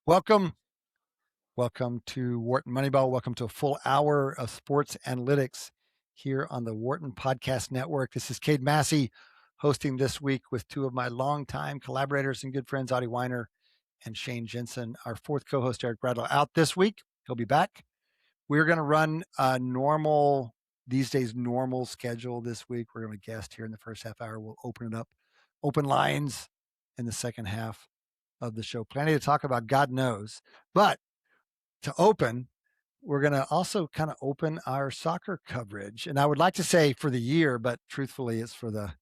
Welcome. Welcome to Wharton Moneyball. Welcome to a full hour of sports analytics here on the Wharton Podcast Network. This is Cade Massey hosting this week with two of my longtime collaborators and good friends, Adi Wyner and Shane Jensen. Our fourth co-host, Eric Bradlow, out this week. He'll be back. We're going to run a normal schedule this week. We're going to guest here in the first half hour. We'll open it up, open lines in the second half of the show. Plenty to talk about, God knows. But to open, we're going to also kind of open our soccer coverage. And I would like to say for the year, but truthfully, it's for the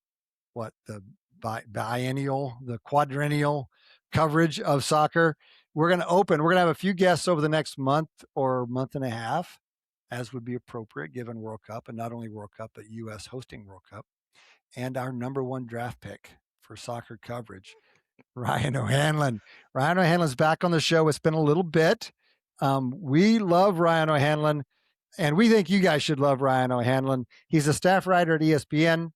biennial, the quadrennial coverage of soccer. We're going to have a few guests over the next month or month and a half, as would be appropriate given World Cup, and not only World Cup, but U.S. hosting World Cup. And our number one draft pick for soccer coverage, Ryan O'Hanlon. Ryan O'Hanlon's back on the show. It's been a little bit. We love Ryan O'Hanlon, and we think you guys should love Ryan O'Hanlon. He's a staff writer at ESPN.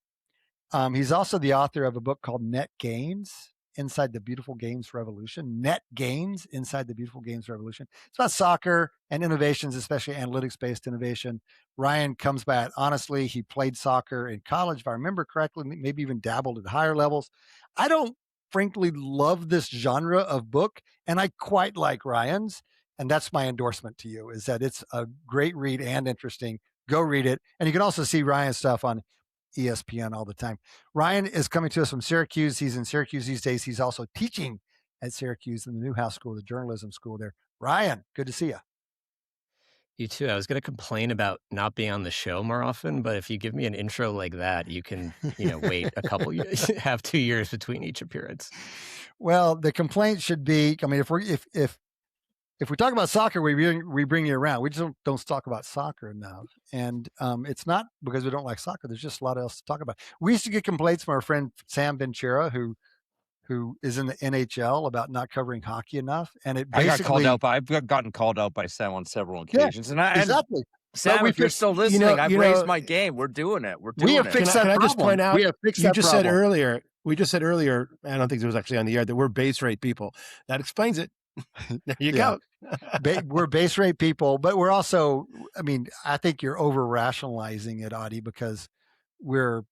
He's also the author of a book called Net Gains, Inside the Beautiful Games Revolution. Net Gains, Inside the Beautiful Games Revolution. It's about soccer and innovations, especially analytics-based innovation. Ryan comes by it honestly. He played soccer in college, if I remember correctly, maybe even dabbled at higher levels. I don't frankly love this genre of book, and I quite like Ryan's. And that's my endorsement to you, is that it's a great read and interesting. Go read it. And you can also see Ryan's stuff on ESPN all the time. Ryan is coming to us from Syracuse. He's in Syracuse these days. He's also teaching at Syracuse in the Newhouse School, the journalism school there. Ryan, good to see you. You too. I was going to complain about not being on the show more often, but if you give me an intro like that, you can, wait a couple years, have 2 years between each appearance. Well, the complaint should be, if we talk about soccer, we bring you around. We just don't talk about soccer enough. And it's not because we don't like soccer. There's just a lot else to talk about. We used to get complaints from our friend Sam Ventura, who is in the NHL, about not covering hockey enough. And it basically I've gotten called out by Sam on several occasions. Yeah, exactly. Sam, if you're still listening, I've raised my game. We're doing it. We have fixed that problem. I just point out, we just said earlier, I don't think it was actually on the air, that we're base rate people. That explains it. There you go. We're base rate people, but we're also, I think you're over rationalizing it, Adi, because we're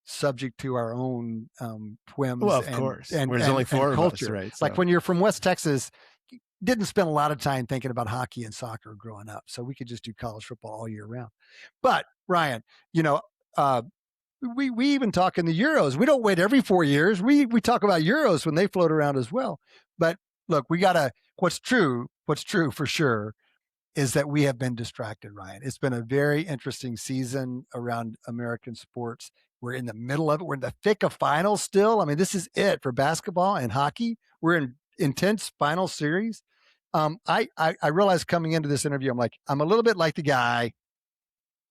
subject to our own whims. Well, of course. And there's only four of us, right? So. Like when you're from West Texas, didn't spend a lot of time thinking about hockey and soccer growing up. So we could just do college football all year round. But Ryan, we even talk in the Euros. We don't wait every 4 years. We talk about Euros when they float around as well. But look, what's true for sure is that we have been distracted, Ryan. It's been a very interesting season around American sports. We're in the middle of it. We're in the thick of finals still. This is it for basketball and hockey. We're in intense final series. I realized coming into this interview, I'm a little bit like the guy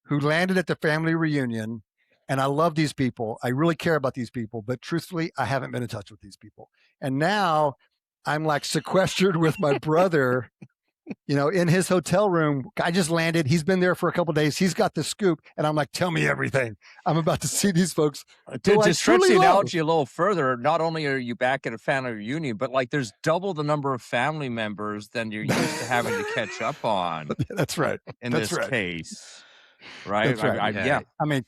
who landed at the family reunion, and I love these people. I really care about these people, but truthfully, I haven't been in touch with these people. And now I'm like sequestered with my brother, in his hotel room. I just landed. He's been there for a couple of days. He's got the scoop. And I'm like, tell me everything. I'm about to see these folks. To stretch the analogy a little further, not only are you back at a family reunion, but there's double the number of family members than you're used to having to catch up on. That's right. In this case. Right? That's right. Yeah.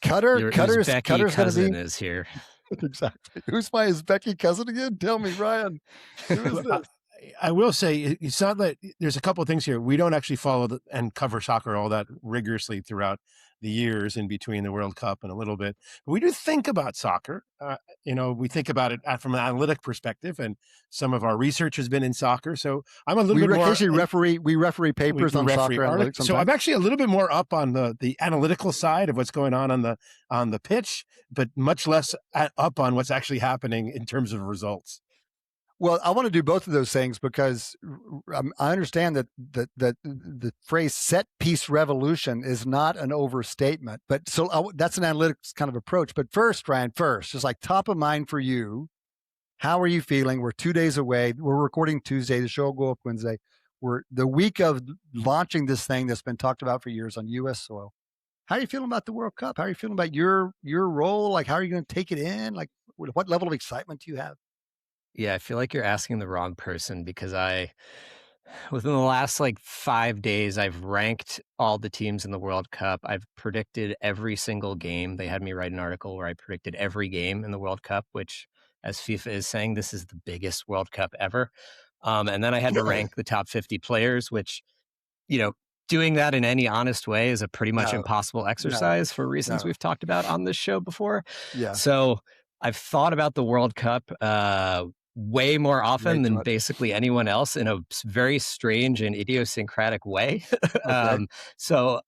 Cutter's cousin is here. Exactly. Is Becky cousin again? Tell me, Ryan. Who is this? I will say, it's not that there's a couple of things here. We don't actually follow and cover soccer all that rigorously throughout the years in between the World Cup and a little bit. But we do think about soccer. We think about it from an analytic perspective, and some of our research has been in soccer. So I'm a little bit more. We referee papers on soccer analytics. So I'm actually a little bit more up on the analytical side of what's going on the pitch, but much less up on what's actually happening in terms of results. Well, I want to do both of those things because I understand that the phrase set piece revolution is not an overstatement, but that's an analytics kind of approach. But first, Ryan, just like top of mind for you, how are you feeling? We're 2 days away. We're recording Tuesday. The show will go up Wednesday. We're the week of launching this thing that's been talked about for years on U.S. soil. How are you feeling about the World Cup? How are you feeling about your role? Like, how are you going to take it in? Like, what level of excitement do you have? Yeah, I feel like you're asking the wrong person because I Within the last 5 days, I've ranked all the teams in the World Cup. I've predicted every single game. They had me write an article where I predicted every game in the World Cup, which, as FIFA is saying, this is the biggest World Cup ever. And then I had to rank the top 50 players, which, doing that in any honest way is a pretty much impossible exercise for reasons we've talked about on this show before. Yeah. So I've thought about the World Cup way more often than basically anyone else in a very strange and idiosyncratic way. Okay. So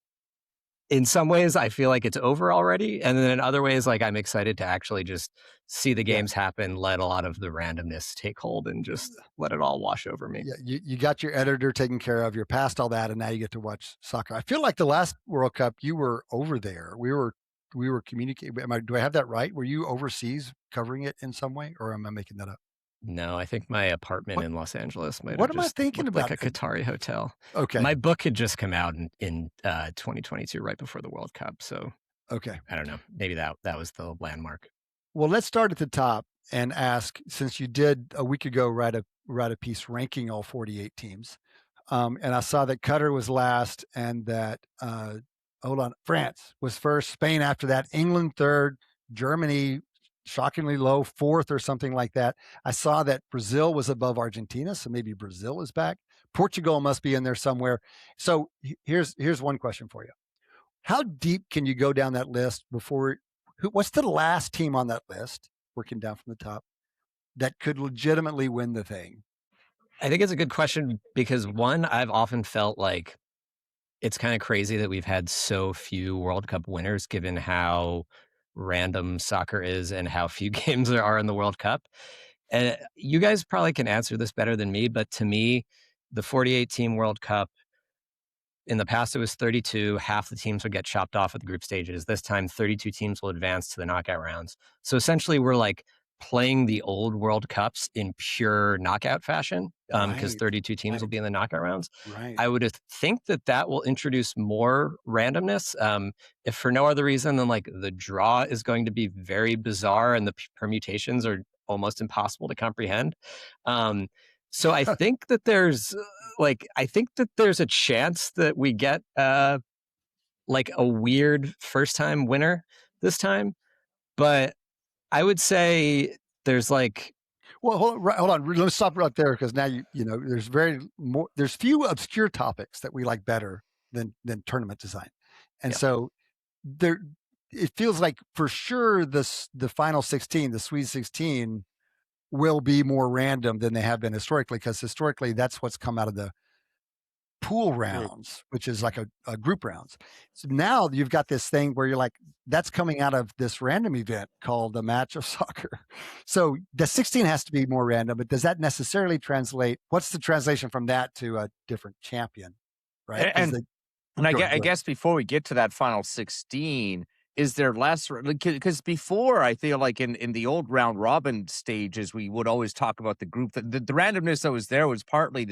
in some ways, I feel like it's over already. And then in other ways, I'm excited to actually just see the games happen, let a lot of the randomness take hold and just let it all wash over me. Yeah, you got your editor taken care of. You're past all that, and now you get to watch soccer. I feel like the last World Cup, you were over there. We were communicating. Do I have that right? Were you overseas covering it in some way, or am I making that up? No, I think my apartment in Los Angeles might What have am I just thinking looked about? like a Qatari hotel. Okay. My book had just come out in 2022, right before the World Cup. So okay, I don't know. Maybe that was the landmark. Well, let's start at the top and ask, since you did a week ago write a piece ranking all 48 teams, and I saw that Qatar was last, and that France was first, Spain after that, England third, Germany shockingly low fourth or something like that. I saw that Brazil was above Argentina, so maybe Brazil is back. Portugal must be in there somewhere. So here's one question for you. How deep can you go down that list before what's the last team on that list, working down from the top, that could legitimately win the thing? I think it's a good question because, one, I've often felt like it's kind of crazy that we've had so few World Cup winners given how random soccer is and how few games there are in the World Cup. And you guys probably can answer this better than me, but to me, the 48-team World Cup, in the past, it was 32. Half the teams would get chopped off at the group stages. This time, 32 teams will advance to the knockout rounds. So essentially, we're playing the old World Cups in pure knockout fashion because 32 teams will be in the knockout rounds. Right. I would think that will introduce more randomness. If for no other reason than the draw is going to be very bizarre and the permutations are almost impossible to comprehend. So I think that there's a chance that we get a weird first time winner this time, but I would say there's well, hold on. Let's stop right there because now there's few obscure topics that we like better than tournament design, and so there it feels like for sure the final 16, the Sweet 16, will be more random than they have been historically, because historically that's what's come out of the pool rounds, which is like a group rounds. So now you've got this thing where you're that's coming out of this random event called a match of soccer. So the 16 has to be more random, but does that necessarily translate? What's the translation from that to a different champion? Right. I guess before we get to that final 16, is there less? Because before, I feel like in the old round robin stages, we would always talk about the group. The randomness that was there was partly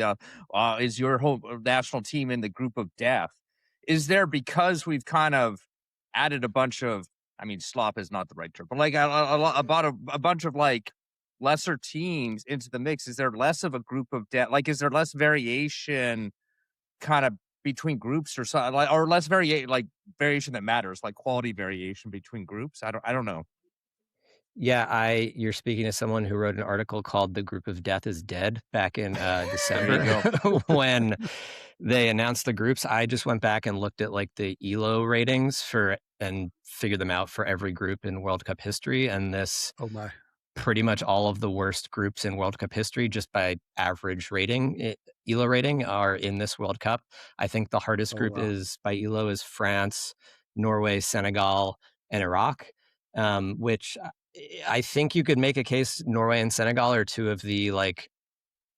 is your whole national team in the group of death. Is there, because we've kind of added a bunch of, slop is not the right term, but about a bunch of lesser teams into the mix? Is there less of a group of death? Is there less variation kind of between groups or something, or less variation that matters, quality variation between groups? I don't know. Yeah, you're speaking to someone who wrote an article called "The Group of Death is Dead" back in December when they announced the groups. I just went back and looked at the ELO ratings and figured them out for every group in World Cup history, and pretty much all of the worst groups in World Cup history, just by average rating, ELO rating, are in this World Cup. I think the hardest group is by ELO is France, Norway, Senegal, and Iraq, which I think you could make a case Norway and Senegal are two of the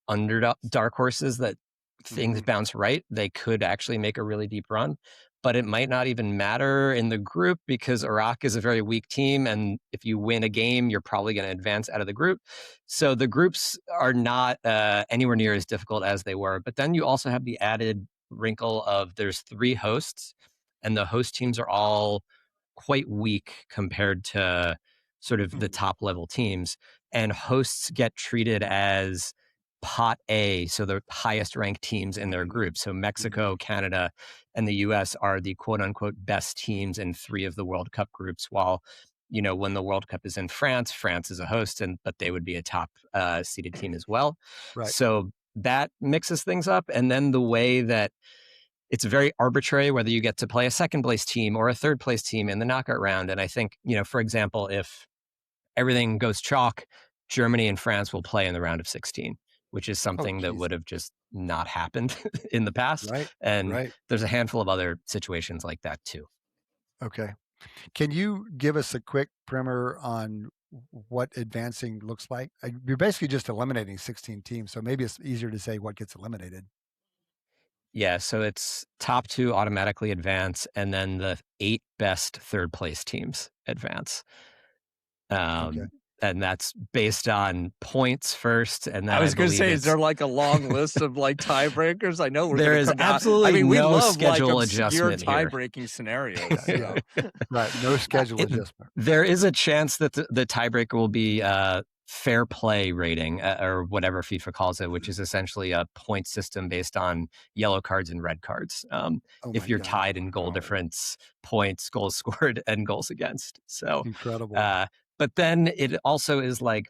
underdog dark horses that things bounce right. They could actually make a really deep run, but it might not even matter in the group because Iraq is a very weak team. And if you win a game, you're probably going to advance out of the group. So the groups are not anywhere near as difficult as they were. But then you also have the added wrinkle of there's 3 hosts, and the host teams are all quite weak compared to sort of the top level teams. And hosts get treated as pot A, so the highest ranked teams in their group. So Mexico, Canada, and the US are the quote unquote best teams in 3 of the World Cup groups, while when the World Cup is in France, France is a host, but they would be a top seeded team as well. Right. So that mixes things up. And then the way that it's very arbitrary whether you get to play a second place team or a third place team in the knockout round. And I think, for example, if everything goes chalk, Germany and France will play in the round of 16, which is something that would have just not happened in the past. Right. And there's a handful of other situations like that too. Okay. Can you give us a quick primer on what advancing looks like? You're basically just eliminating 16 teams, so maybe it's easier to say what gets eliminated. Yeah, so it's top 2 automatically advance, and then the 8 best third place teams advance. And that's based on points first, and then I was going to say, is there like a long list of like tiebreakers? I know there is absolutely we no love schedule like adjustment here. Tie-breaking scenarios. So. Right, no schedule adjustment. There is a chance that the tiebreaker will be fair play rating, or whatever FIFA calls it, which is essentially a point system based on yellow cards and red cards. If you're tied in goal difference, points, goals scored, and goals against. So incredible. But then it also is like,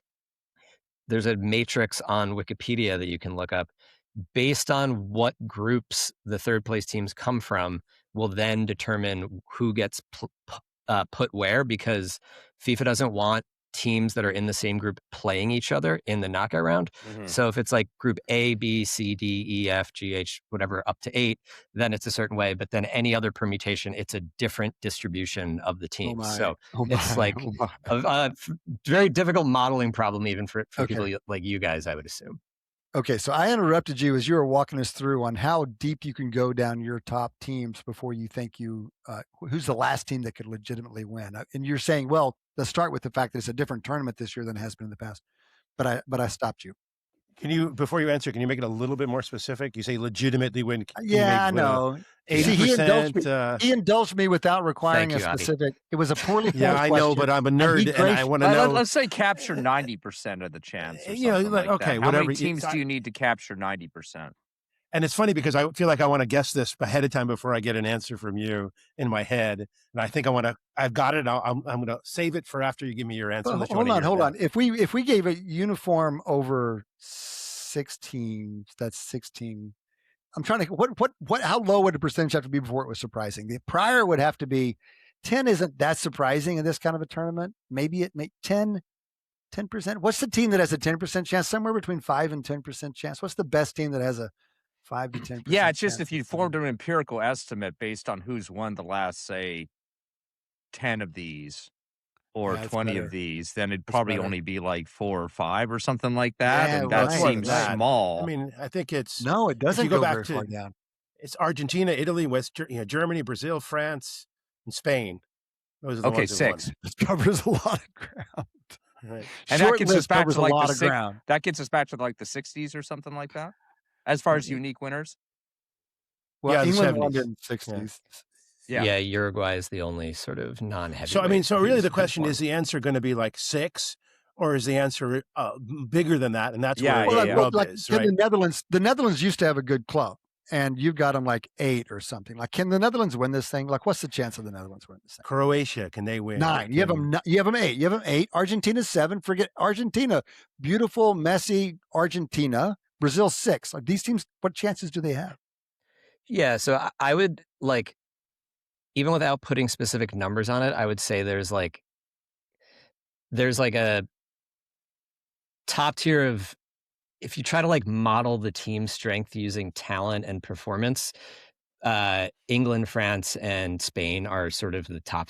there's a matrix on Wikipedia that you can look up based on what groups the third place teams come from will then determine who gets put where, because FIFA doesn't want teams that are in the same group playing each other in the knockout round. So if it's like group A, B, C, D, E, F, G, H, whatever, up to 8, then it's a certain way. But then any other permutation, it's a different distribution of the teams. It's like a very difficult modeling problem, even for people like you guys, I would assume. Okay, so I interrupted you as you were walking us through on how deep you can go down your top teams before you think who's the last team that could legitimately win. And you're saying, well, let's start with the fact that it's a different tournament this year than it has been in the past. But I stopped you. Can you, before you answer, can you make it a little bit more specific? You say legitimately win. Yeah, I know. 80%. He indulged me without requiring a specific. It was a poorly posed I know, but I'm a nerd and I want to know. Let's say capture 90% of the chance. Whatever. How many teams do you need to capture 90%? And it's funny because I feel like I want to guess this ahead of time before I get an answer from you in my head. And I think I've got it. I'm going to save it for after you give me your answer. Hold on. If we gave a uniform over 16, that's 16. I'm trying to, how low would the percentage have to be before it was surprising? The prior would have to be 10 isn't that surprising in this kind of a tournament. Maybe it may 10%. What's the team that has a 10% chance? Somewhere between 5 and 10% chance. What's the best team that has a 5 to 10%? Yeah, it's just if you formed an empirical estimate based on who's won the last, say, 10 of these or 20 of these, then it'd probably only be like 4 or 5 or something like that. Yeah, and that seems small. I mean, I think it's no, it doesn't go go back very far down. It's Argentina, Italy, Germany, Brazil, France, and Spain. Those are the ones 6. It covers a lot of ground. Right. And that gets us back to like that gets us back to like the 60s or something like that, as far as unique winners. Well, England won in the 60s. Yeah, Uruguay is the only sort of non-heavy. So, I mean, so really the question is the answer going to be like 6, or is the answer bigger than that? And that's where the rub is, right? The Netherlands used to have a good club, and you've got them like 8 or something. Like, can the Netherlands win this thing? Like, what's the chance of the Netherlands winning this thing? Croatia, can they win? 9. You have them 8. You have them 8. Argentina 7. Forget Argentina. Beautiful, messy Argentina. Brazil 6. Like, these teams, what chances do they have? Yeah, so I would like, even without putting specific numbers on it, I would say there's like a top tier of, if you try to like model the team strength using talent and performance, England, France, and Spain are sort of the top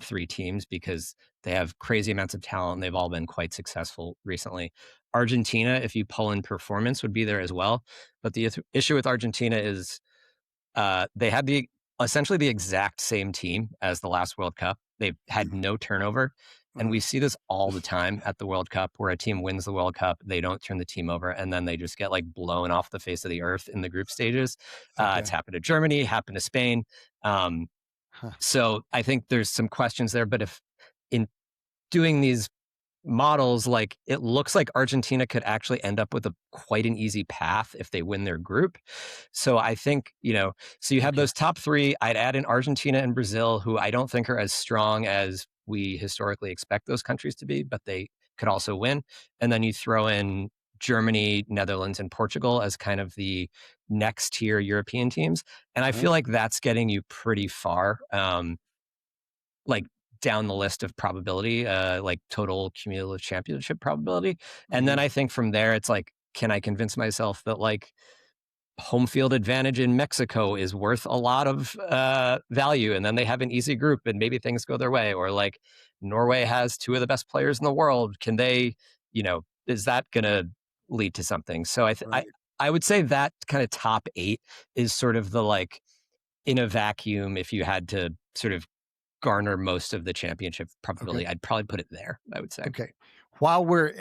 3 teams because they have crazy amounts of talent and they've all been quite successful recently. Argentina, if you pull in performance, would be there as well. But the issue with Argentina is they had essentially the exact same team as the last World Cup. They've had no turnover. And we see this all the time at the World Cup where a team wins the World Cup, they don't turn the team over, and then they just get like blown off the face of the earth in the group stages. It's happened to Germany, happened to Spain. So I think there's some questions there. But if in doing these models, like it looks like Argentina could actually end up with quite an easy path if they win their group. So I think, so you have those top three. I'd add in Argentina and Brazil, who I don't think are as strong as we historically expect those countries to be, but they could also win. And then you throw in Germany, Netherlands, and Portugal as kind of the next tier European teams. And I feel like that's getting you pretty far. Like down the list of probability, like total cumulative championship probability. And then I think from there, it's like, can I convince myself that like home field advantage in Mexico is worth a lot of value, and then they have an easy group and maybe things go their way? Or like Norway has two of the best players in the world. Can they, is that going to lead to something? So I would say that kind of top 8 is sort of the like in a vacuum, if you had to sort of garner most of the championship probability, I'd probably put it there, I would say. Okay. While we're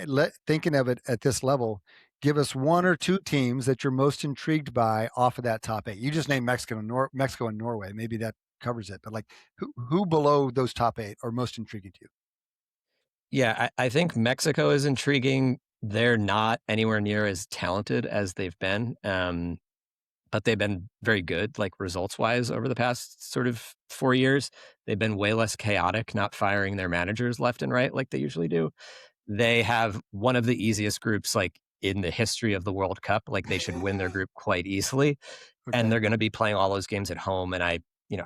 thinking of it at this level, give us 1 or 2 teams that you're most intrigued by off of that top 8. You just named Mexico and Norway. Maybe that covers it. But like, who below those top 8 are most intriguing to you? Yeah, I think Mexico is intriguing. They're not anywhere near as talented as they've been. But they've been very good, like results-wise, over the past sort of 4 years. They've been way less chaotic, not firing their managers left and right like they usually do. They have one of the easiest groups, like in the history of the World Cup. Like they should win their group quite easily, and they're going to be playing all those games at home. And I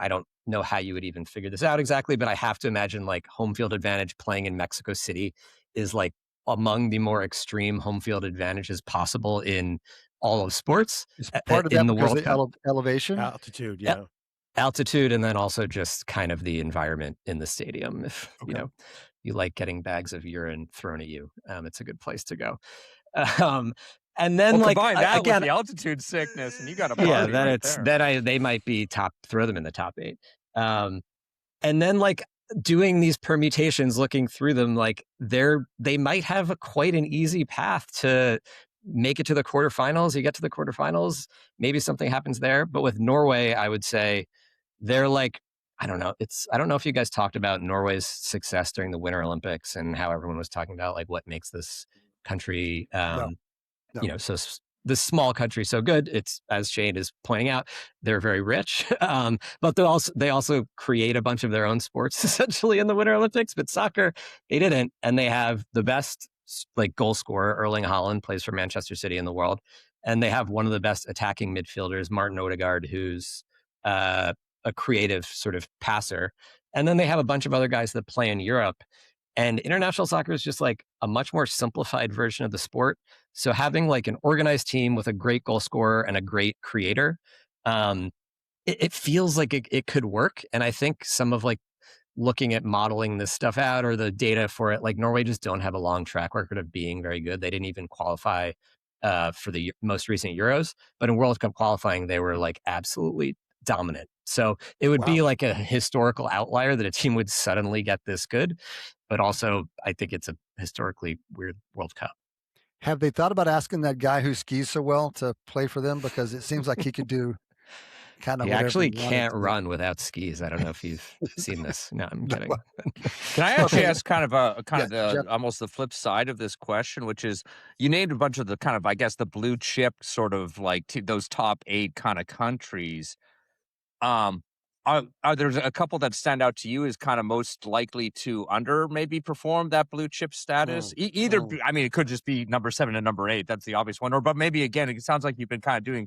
don't know how you would even figure this out exactly, but I have to imagine like home field advantage playing in Mexico City is like among the more extreme home field advantages possible in all of sports. Is part of that in the because World of Cup. Elevation? Altitude, Altitude, and then also just kind of the environment in the stadium. If you like getting bags of urine thrown at you, it's a good place to go. And then like combine that again, with the altitude sickness, and you got a party then there. They might be throw them in the top 8. And then like doing these permutations, looking through them, like they might have quite an easy path to make it to the quarterfinals. You get to the quarterfinals, maybe something happens there. But with Norway, I would say they're like, I don't know if you guys talked about Norway's success during the Winter Olympics and how everyone was talking about like what makes this country, No. so this small country so good. It's, as Shane is pointing out, they're very rich, but they also create a bunch of their own sports essentially in the Winter Olympics. But soccer, they didn't, and they have the best like goal scorer. Erling Haaland plays for Manchester City in the world, and they have one of the best attacking midfielders, Martin Odegaard, who's a creative sort of passer. And then they have a bunch of other guys that play in Europe. And international soccer is just like a much more simplified version of the sport. So having like an organized team with a great goal scorer and a great creator, it feels like it could work. And I think some of like looking at modeling this stuff out or the data for it, like Norway just don't have a long track record of being very good. They didn't even qualify for the most recent Euros, but in World Cup qualifying, they were like absolutely dominant. So it would be like a historical outlier that a team would suddenly get this good. But also, I think it's a historically weird World Cup. Have they thought about asking that guy who skis so well to play for them? Because it seems like he could do kind of. He actually can't run without skis. I don't know if you've seen this. No, I'm kidding. Can I actually ask kind of almost the flip side of this question, which is you named a bunch of the kind of, I guess, the blue chip sort of like those top 8 kind of countries. Are there a couple that stand out to you as kind of most likely to under maybe perform that blue chip status? I mean, it could just be number 7 and number 8. That's the obvious one. But maybe again, it sounds like you've been kind of doing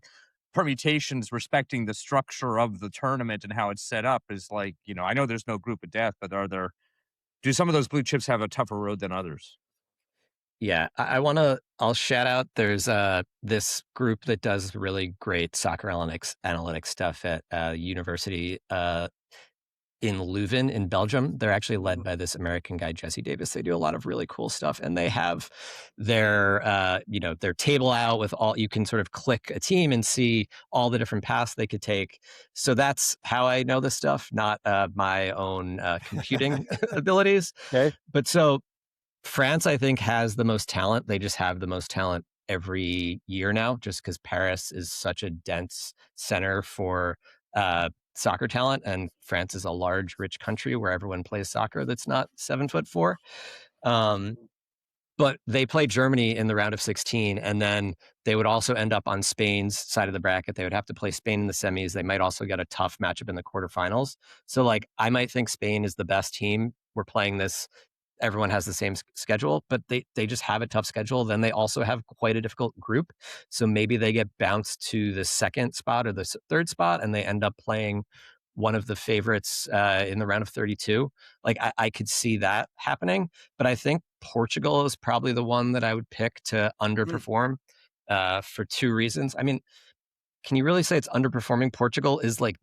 permutations respecting the structure of the tournament and how it's set up. Is like, I know there's no group of death, but do some of those blue chips have a tougher road than others? Yeah, I'll shout out, there's this group that does really great soccer analytics stuff at university in Leuven in Belgium. They're actually led by this American guy, Jesse Davis. They do a lot of really cool stuff, and they have their table out with all, you can sort of click a team and see all the different paths they could take. So that's how I know this stuff, not my own computing abilities. Okay. But so France, I think, has the most talent. They just have the most talent every year now, just because Paris is such a dense center for soccer talent, and France is a large, rich country where everyone plays soccer that's not 7'4". but they play Germany in the round of 16, and then they would also end up on Spain's side of the bracket. They would have to play Spain in the semis. They might also get a tough matchup in the quarterfinals. So like, I might think Spain is the best team. We're playing this. Everyone has the same schedule, but they just have a tough schedule. Then they also have quite a difficult group. So maybe they get bounced to the second spot or the third spot, and they end up playing one of the favorites in the round of 32. Like, I could see that happening, but I think Portugal is probably the one that I would pick to underperform for two reasons. I mean, can you really say it's underperforming? Portugal is like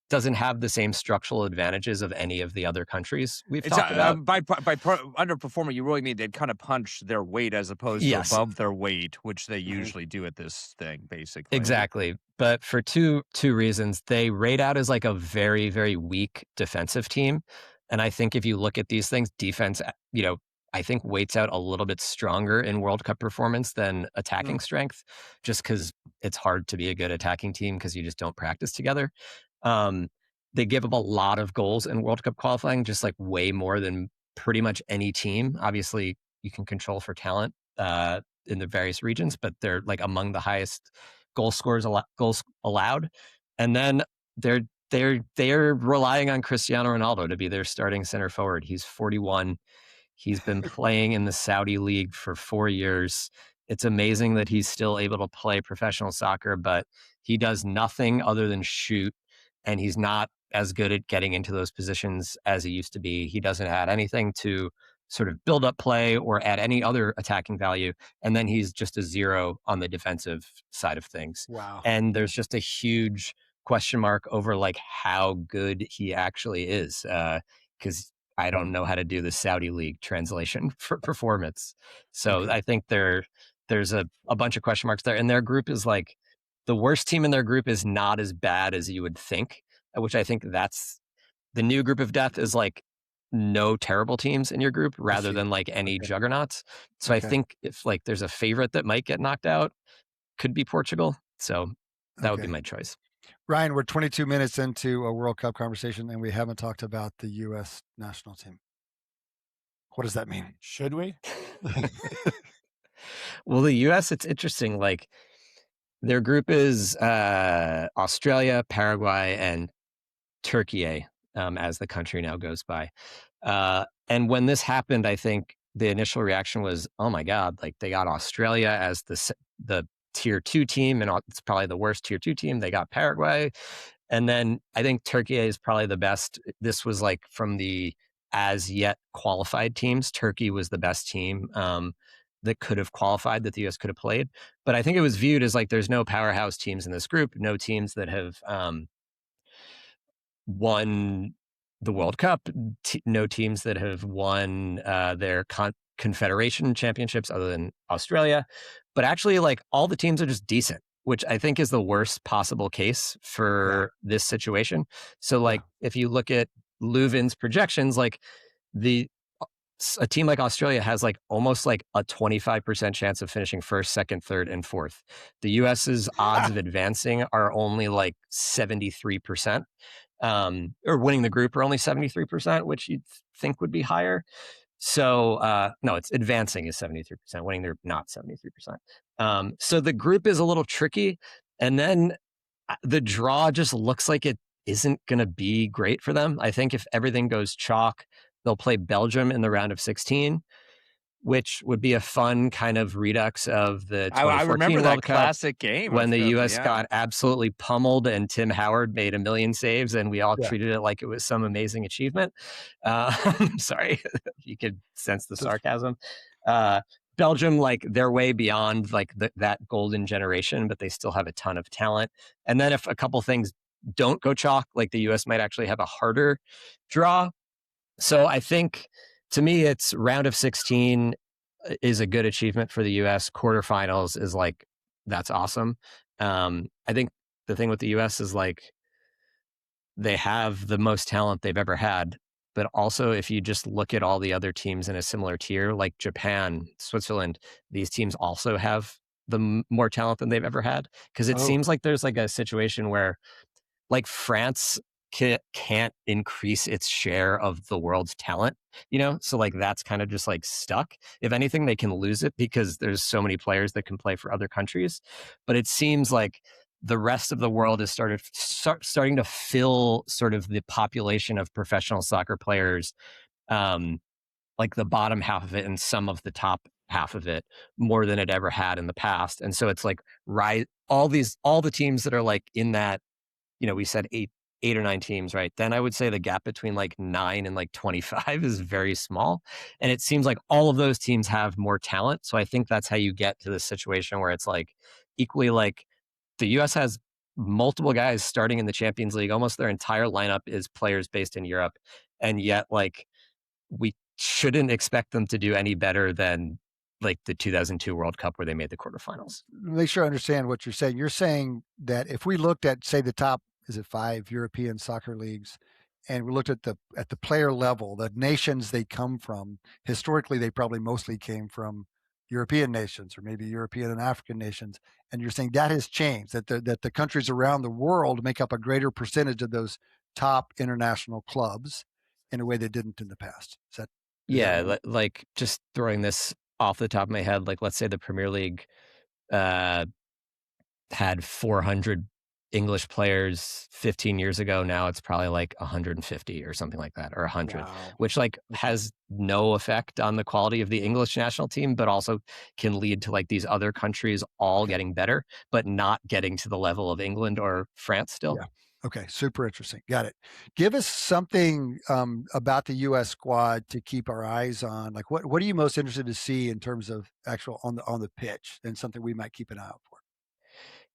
doesn't have the same structural advantages of any of the other countries we've talked about. By underperforming, you really mean they'd kind of punch their weight as opposed to above their weight, which they usually do at this thing, basically. Exactly. But for two reasons, they rate out as like a very, very weak defensive team. And I think if you look at these things, defense, I think weights out a little bit stronger in World Cup performance than attacking strength, just because it's hard to be a good attacking team because you just don't practice together. They give up a lot of goals in World Cup qualifying, just like way more than pretty much any team. Obviously, you can control for talent in the various regions, but they're like among the highest goals allowed. And then they're relying on Cristiano Ronaldo to be their starting center forward. He's 41. He's been playing in the Saudi League for 4 years. It's amazing that he's still able to play professional soccer, but he does nothing other than shoot. And he's not as good at getting into those positions as he used to be. He doesn't add anything to sort of build up play or add any other attacking value. And then he's just a zero on the defensive side of things. Wow. And there's just a huge question mark over like how good he actually is. Because I don't know how to do the Saudi League translation for performance. So I think there's a bunch of question marks there. And their group is like, the worst team in their group is not as bad as you would think, which I think that's the new group of death is like no terrible teams in your group rather than like any juggernauts. So I think if like there's a favorite that might get knocked out, could be Portugal. So that would be my choice. Ryan, we're 22 minutes into a World Cup conversation and we haven't talked about the U.S. national team. What does that mean? Should we? Well, the U.S., it's interesting. Like, their group is Australia, Paraguay, and Turkey, as the country now goes by. And when this happened, I think the initial reaction was, oh my God, like they got Australia as the tier 2 team, and it's probably the worst tier 2 team. They got Paraguay. And then I think Turkey is probably the best. This was like from the as yet qualified teams, Turkey was the best team that could have qualified, that the U.S. could have played. But I think it was viewed as like there's no powerhouse teams in this group, no teams that have won the World Cup, no teams that have won their confederation championships other than Australia. But actually, like all the teams are just decent, which I think is the worst possible case for this situation. So like if you look at Leuven's projections, like a team like Australia has like almost like a 25% chance of finishing first, second, third, and fourth. The US's odds of advancing are only like 73%, or winning the group are only 73%, which you'd think would be higher. So no, it's advancing is 73%, winning they're not 73%. So the group is a little tricky. And then the draw just looks like it isn't going to be great for them. I think if everything goes chalk, they'll play Belgium in the round of 16, which would be a fun kind of redux of the 2014 I remember World that Cup classic game when the U.S. got absolutely pummeled and Tim Howard made 1 million saves and we all treated it like it was some amazing achievement. Sorry, you could sense the sarcasm. Belgium, like they're way beyond like that golden generation, but they still have a ton of talent. And then if a couple things don't go chalk, like the U.S. might actually have a harder draw. So I think, to me, it's round of 16 is a good achievement for the U.S. Quarterfinals is like, that's awesome. I think the thing with the U.S. is like, they have the most talent they've ever had. But also, if you just look at all the other teams in a similar tier, like Japan, Switzerland, these teams also have the more talent than they've ever had. Because it seems like there's like a situation where like France can't increase its share of the world's talent, so like that's kind of just like stuck. If anything, they can lose it because there's so many players that can play for other countries. But it seems like the rest of the world is starting to fill sort of the population of professional soccer players, like the bottom half of it and some of the top half of it, more than it ever had in the past. And so it's like all the teams that are like in that, we said eight or nine teams, right? Then I would say the gap between like 9 and like 25 is very small. And it seems like all of those teams have more talent. So I think that's how you get to this situation where it's like equally like the US has multiple guys starting in the Champions League. Almost their entire lineup is players based in Europe. And yet like we shouldn't expect them to do any better than like the 2002 World Cup where they made the quarterfinals. Make sure I understand what you're saying. You're saying that if we looked at, say, the top, is it 5 European soccer leagues, and we looked at the player level, the nations they come from, historically they probably mostly came from European nations or maybe European and African nations. And you're saying that has changed, that the countries around the world make up a greater percentage of those top international clubs in a way they didn't in the past. Like just throwing this off the top of my head, like let's say the Premier League had 400 English players 15 years ago. Now it's probably like 150 or something like that, or 100, wow. Which like has no effect on the quality of the English national team, but also can lead to like these other countries all getting better, but not getting to the level of England or France still. Yeah. Okay, super interesting. Got it. Give us something about the U.S. squad to keep our eyes on. Like, what are you most interested to see in terms of actual on the pitch, and something we might keep an eye out for?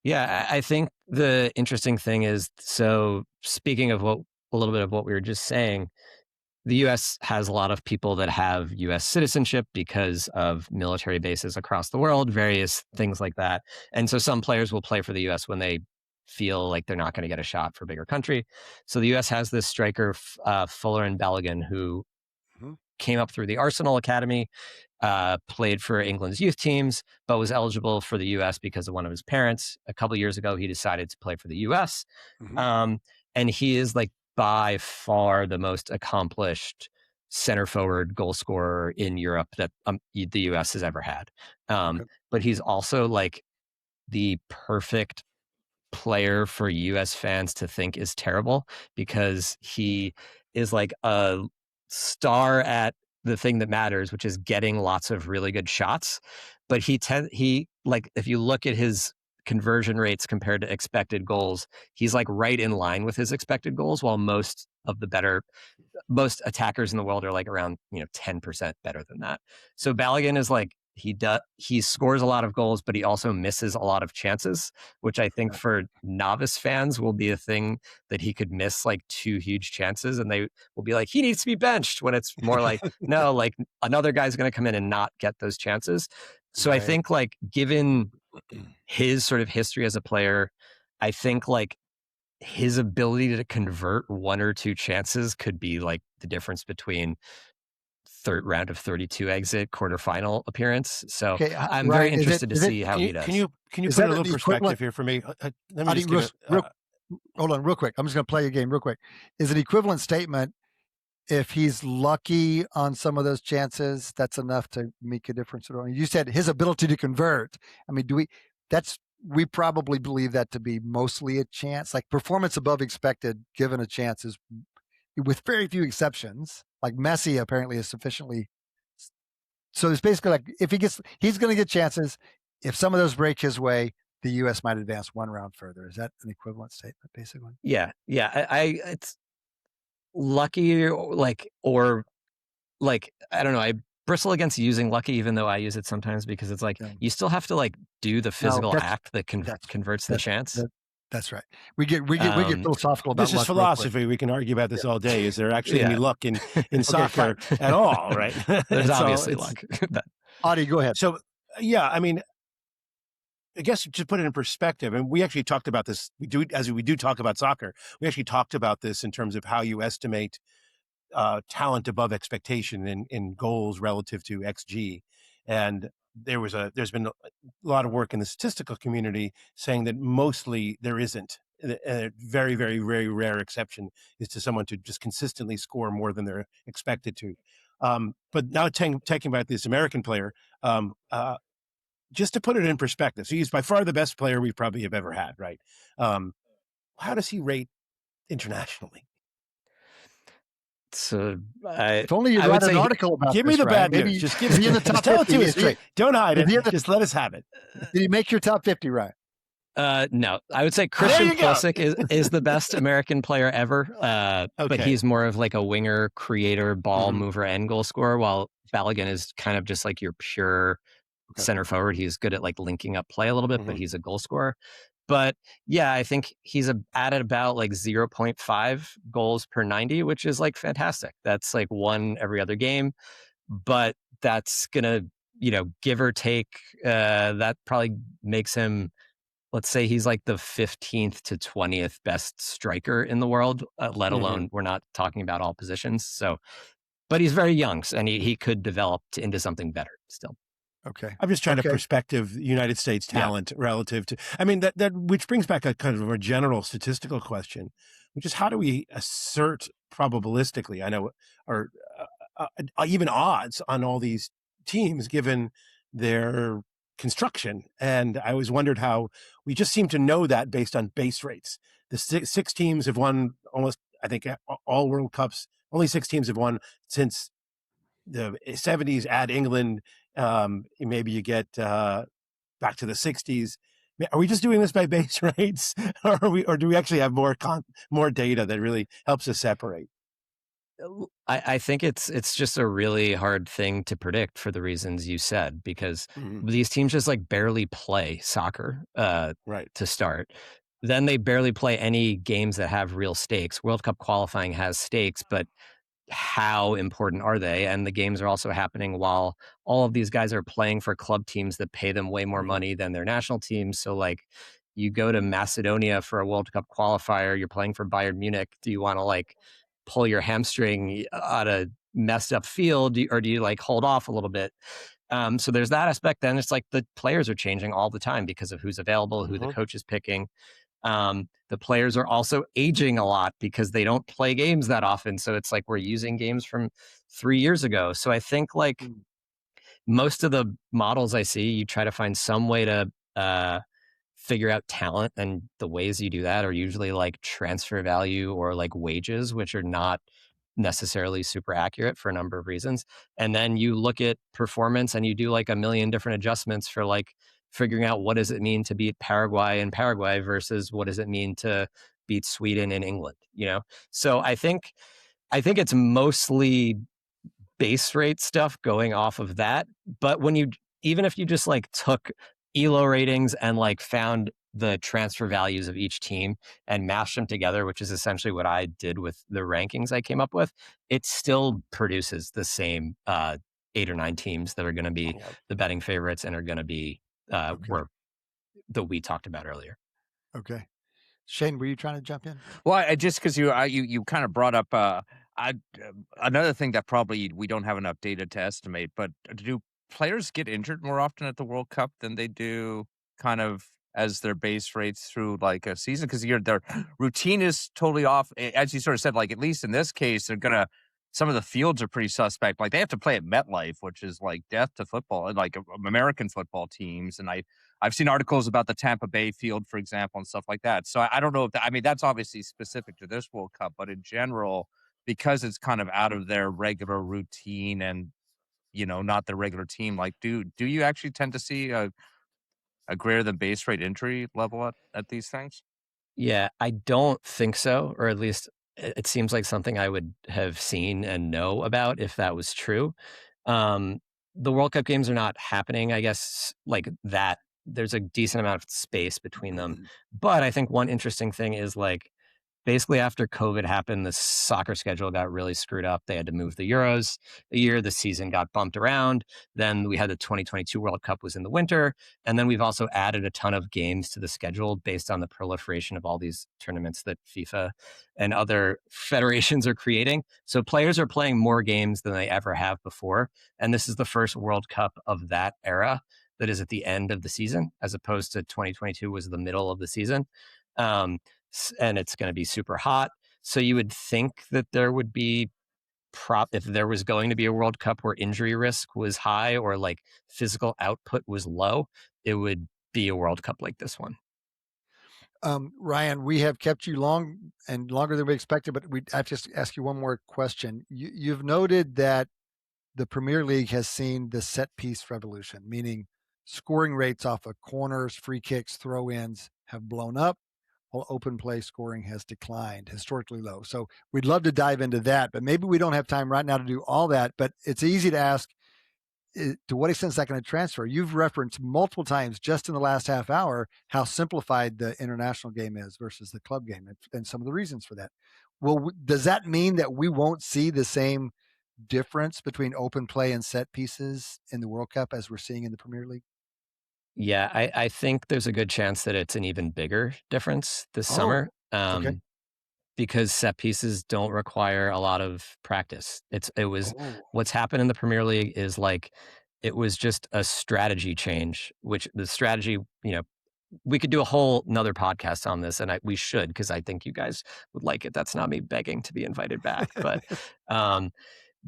Yeah, I think the interesting thing is, so speaking of a little bit of what we were just saying, the U.S. has a lot of people that have U.S. citizenship because of military bases across the world, various things like that. And so some players will play for the U.S. when they feel like they're not going to get a shot for a bigger country. So the U.S. has this striker, Fuller and Balogun, who came up through the Arsenal Academy, played for England's youth teams, but was eligible for the U.S. because of one of his parents. A couple of years ago, he decided to play for the U.S. And he is like by far the most accomplished center forward goal scorer in Europe that the U.S. has ever had. But he's also like the perfect player for U.S. fans to think is terrible, because he is like a star at the thing that matters, which is getting lots of really good shots. But he like, if you look at his conversion rates compared to expected goals, he's like right in line with his expected goals, while most most attackers in the world are like around 10% better than that. So Balogun is like, he scores a lot of goals, but he also misses a lot of chances, which I think for novice fans will be a thing, that he could miss like 2 huge chances and they will be like, he needs to be benched, when it's more like, no, like another guy's going to come in and not get those chances. So I think like, given his sort of history as a player, I think like his ability to convert 1 or 2 chances could be like the difference between third round of 32 exit, quarterfinal appearance. So I'm very interested to see how he does. Can you put a little perspective here for me? Let me just hold on real quick. I'm just going to play a game real quick. Is an equivalent statement, if he's lucky on some of those chances, that's enough to make a difference at all? You said his ability to convert. I mean, we probably believe that to be mostly a chance, like performance above expected given a chance is, with very few exceptions, like Messi apparently is sufficiently. So it's basically like, if he's going to get chances. If some of those break his way, the U.S. might advance 1 round further. Is that an equivalent statement, basically? Yeah. It's lucky, or I don't know. I bristle against using lucky, even though I use it sometimes, because it's like, you still have to like do the physical act that converts the chance. That's right. We get philosophical about this is philosophy. We can argue about this all day. Is there actually any luck in soccer at all? Right? There's obviously luck. Adi, go ahead. So I mean, I guess to put it in perspective, and we actually talked about this. We do talk about soccer. We actually talked about this in terms of how you estimate talent above expectation in goals relative to XG, and there's been a lot of work in the statistical community saying that mostly there isn't a very, very, very rare exception is to someone to just consistently score more than they're expected to. But now taking about this American player, just to put it in perspective, so he's by far the best player we probably have ever had, right? How does he rate internationally? So If only you'd I write would an say article about Give me this, the Ryan. bad Maybe news. Just is he in the just top tell it 50? to us straight. Don't hide is he in it. Just let us have it. Did he make your top 50, Ryan? No, I would say There Christian you go. Pulisic is the best American player ever. But Okay. he's more of like a winger, creator, ball Mhm. mover, and goal scorer, while Balogun is kind of just like your pure Okay. center forward. He's good at like linking up play a little bit, but Mhm. he's a goal scorer. But yeah, I think he's at about like 0.5 goals per 90, which is like fantastic. That's like one every other game, but that's gonna, give or take, that probably makes him, let's say he's like the 15th to 20th best striker in the world, let alone we're not talking about all positions. So, but he's very young, and he could develop into something better still. Okay. I'm just trying to Okay. perspective United States talent relative to, I mean, that which brings back a kind of a general statistical question, which is how do we assert probabilistically, I know, or even odds on all these teams given their construction? And I always wondered how we just seem to know that based on base rates. The six teams have won almost, I think, all World Cups. Only 6 teams have won since the 70s. Add England, maybe you get back to the 60s. Are we just doing this by base rates, or do we actually have more data that really helps us separate? I think it's just a really hard thing to predict for the reasons you said, because these teams just like barely play soccer Right. to start. Then they barely play any games that have real stakes. World Cup qualifying has stakes, but how important are they? And the games are also happening while all of these guys are playing for club teams that pay them way more money than their national teams. So like you go to Macedonia for a World Cup qualifier, you're playing for Bayern Munich. Do you want to like pull your hamstring on a messed up field, or do you like hold off a little bit? So there's that aspect. Then it's like the players are changing all the time because of who's available, who the coach is picking. The players are also aging a lot because they don't play games that often. So it's like we're using games from 3 years ago. So I think like most of the models I see, you try to find some way to figure out talent, and the ways you do that are usually like transfer value or like wages, which are not necessarily super accurate for a number of reasons. And then you look at performance and you do like a million different adjustments for like figuring out what does it mean to beat Paraguay in Paraguay versus what does it mean to beat Sweden in England, So I think it's mostly base rate stuff going off of that. But even if you just like took ELO ratings and like found the transfer values of each team and mashed them together, which is essentially what I did with the rankings I came up with, it still produces the same 8 or 9 teams that are going to be the betting favorites and are going to be that we talked about earlier. Okay. Shane, were you trying to jump in? Well, just because you kind of brought up another thing that probably we don't have enough data to estimate, but do players get injured more often at the World Cup than they do kind of as their base rates through like a season? Because their routine is totally off. As you sort of said, like at least in this case, some of the fields are pretty suspect. Like they have to play at MetLife, which is like death to football and like American football teams. And I've seen articles about the Tampa Bay field, for example, and stuff like that. So I don't know if that's obviously specific to this World Cup, but in general, because it's kind of out of their regular routine and, not the regular team, like do you actually tend to see a greater than base rate injury level at these things? Yeah, I don't think so, or at least it seems like something I would have seen and know about if that was true. The World Cup games are not happening, I guess, like that. There's a decent amount of space between them. But I think one interesting thing is like basically after COVID happened, the soccer schedule got really screwed up. They had to move the Euros a year. The season got bumped around. Then we had the 2022 World Cup was in the winter. And then we've also added a ton of games to the schedule based on the proliferation of all these tournaments that FIFA and other federations are creating. So players are playing more games than they ever have before. And this is the first World Cup of that era that is at the end of the season, as opposed to 2022 was the middle of the season. and it's going to be super hot. So you would think that there would be if there was going to be a World Cup where injury risk was high or like physical output was low, it would be a World Cup like this one. Ryan, we have kept you long and longer than we expected, but I have to ask you one more question. You've noted that the Premier League has seen the set piece revolution, meaning scoring rates off of corners, free kicks, throw-ins have blown up, while open play scoring has declined, historically low. So we'd love to dive into that, but maybe we don't have time right now to do all that. But it's easy to ask, to what extent is that going to transfer? You've referenced multiple times just in the last half hour how simplified the international game is versus the club game, and some of the reasons for that. Well, does that mean that we won't see the same difference between open play and set pieces in the World Cup as we're seeing in the Premier League? Yeah, I think there's a good chance that it's an even bigger difference this summer. Okay. Because set pieces don't require a lot of practice. What's happened in the Premier League is like, it was just a strategy change, which the strategy, we could do a whole another podcast on this, and we should, because I think you guys would like it. That's not me begging to be invited back, but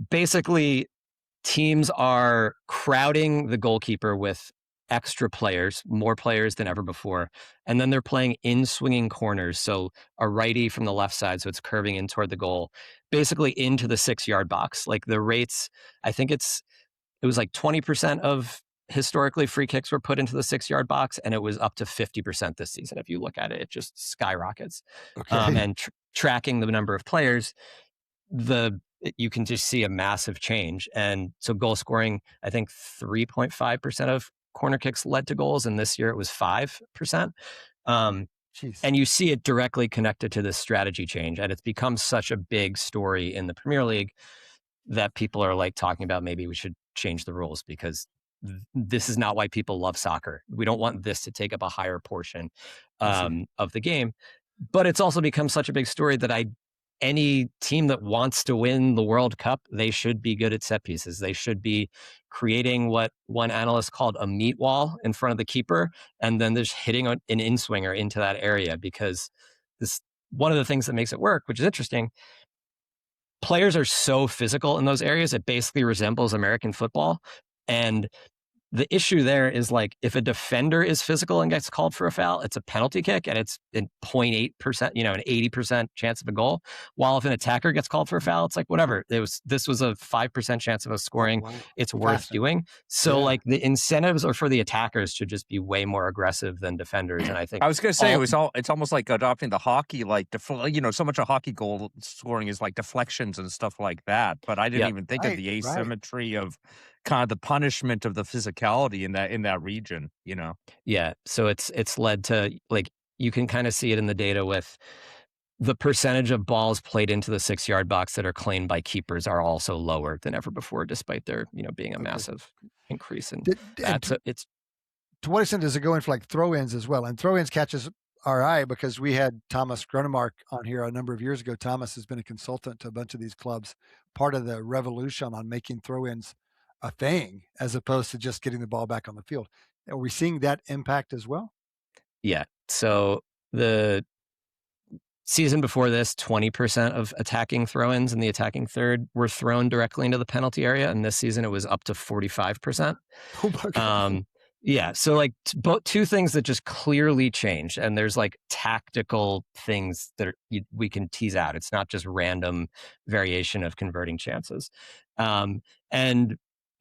basically teams are crowding the goalkeeper with extra players, more players than ever before. And then they're playing in swinging corners. So a righty from the left side. So it's curving in toward the goal, basically into the 6-yard box. Like the rates, I think it was like 20% of historically free kicks were put into the 6-yard box. And it was up to 50% this season. If you look at it, it just skyrockets. Okay. And tracking the number of players, you can just see a massive change. And so goal scoring, I think 3.5% of corner kicks led to goals, and this year it was 5%. And you see it directly connected to this strategy change, and it's become such a big story in the Premier League that people are like talking about maybe we should change the rules, because this is not why people love soccer. We don't want this to take up a higher portion of the game. But it's also become such a big story that any team that wants to win the World Cup, they should be good at set pieces. They should be creating what one analyst called a meat wall in front of the keeper, and then just hitting an in-swinger into that area, because one of the things that makes it work, which is interesting, players are so physical in those areas, it basically resembles American football. And the issue there is, like, if a defender is physical and gets called for a foul, it's a penalty kick, and it's in 0.8%, an 80% chance of a goal. While if an attacker gets called for a foul, it's like, whatever. This was a 5% chance of us scoring. Wow. It's worth doing. So like the incentives are for the attackers to just be way more aggressive than defenders. And I think I was going to say it's almost like adopting the hockey, like so much of hockey goal scoring is like deflections and stuff like that. But I didn't even think of the asymmetry of kind of the punishment of the physicality in that region, Yeah. So it's led to, like, you can kind of see it in the data with the percentage of balls played into the 6-yard box that are claimed by keepers are also lower than ever before, despite there, being a massive increase in that. So it's, to what extent does it go in for like throw-ins as well? And throw-ins catches our eye because we had Thomas Gronemark on here a number of years ago. Thomas has been a consultant to a bunch of these clubs, part of the revolution on making throw-ins a thing as opposed to just getting the ball back on the field. Are we seeing that impact as well? Yeah. So the season before this, 20% of attacking throw-ins in the attacking third were thrown directly into the penalty area. And this season it was up to 45%. Oh my God. Yeah. So like two things that just clearly changed. And there's like tactical things that we can tease out. It's not just random variation of converting chances. And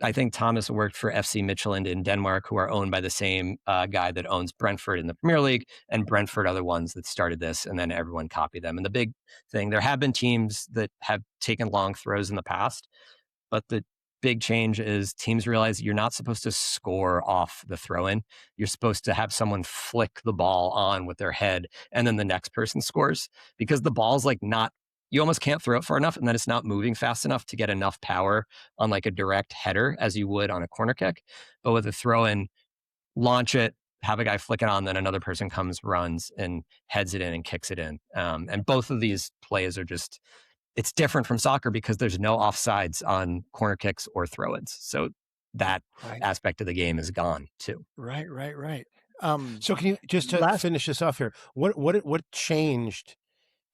I think Thomas worked for FC Midtjylland in Denmark, who are owned by the same guy that owns Brentford in the Premier League, and Brentford are the ones that started this, and then everyone copied them. And the big thing, there have been teams that have taken long throws in the past, but the big change is teams realize you're not supposed to score off the throw-in. You're supposed to have someone flick the ball on with their head, and then the next person scores, because the ball's like you almost can't throw it far enough, and then it's not moving fast enough to get enough power on like a direct header as you would on a corner kick. But with a throw-in, launch it, have a guy flick it on, then another person comes, runs, and heads it in and kicks it in. And both of these plays are just, it's different from soccer because there's no offsides on corner kicks or throw-ins. So that aspect of the game is gone too. Right. So can you just to finish this off here? What changed?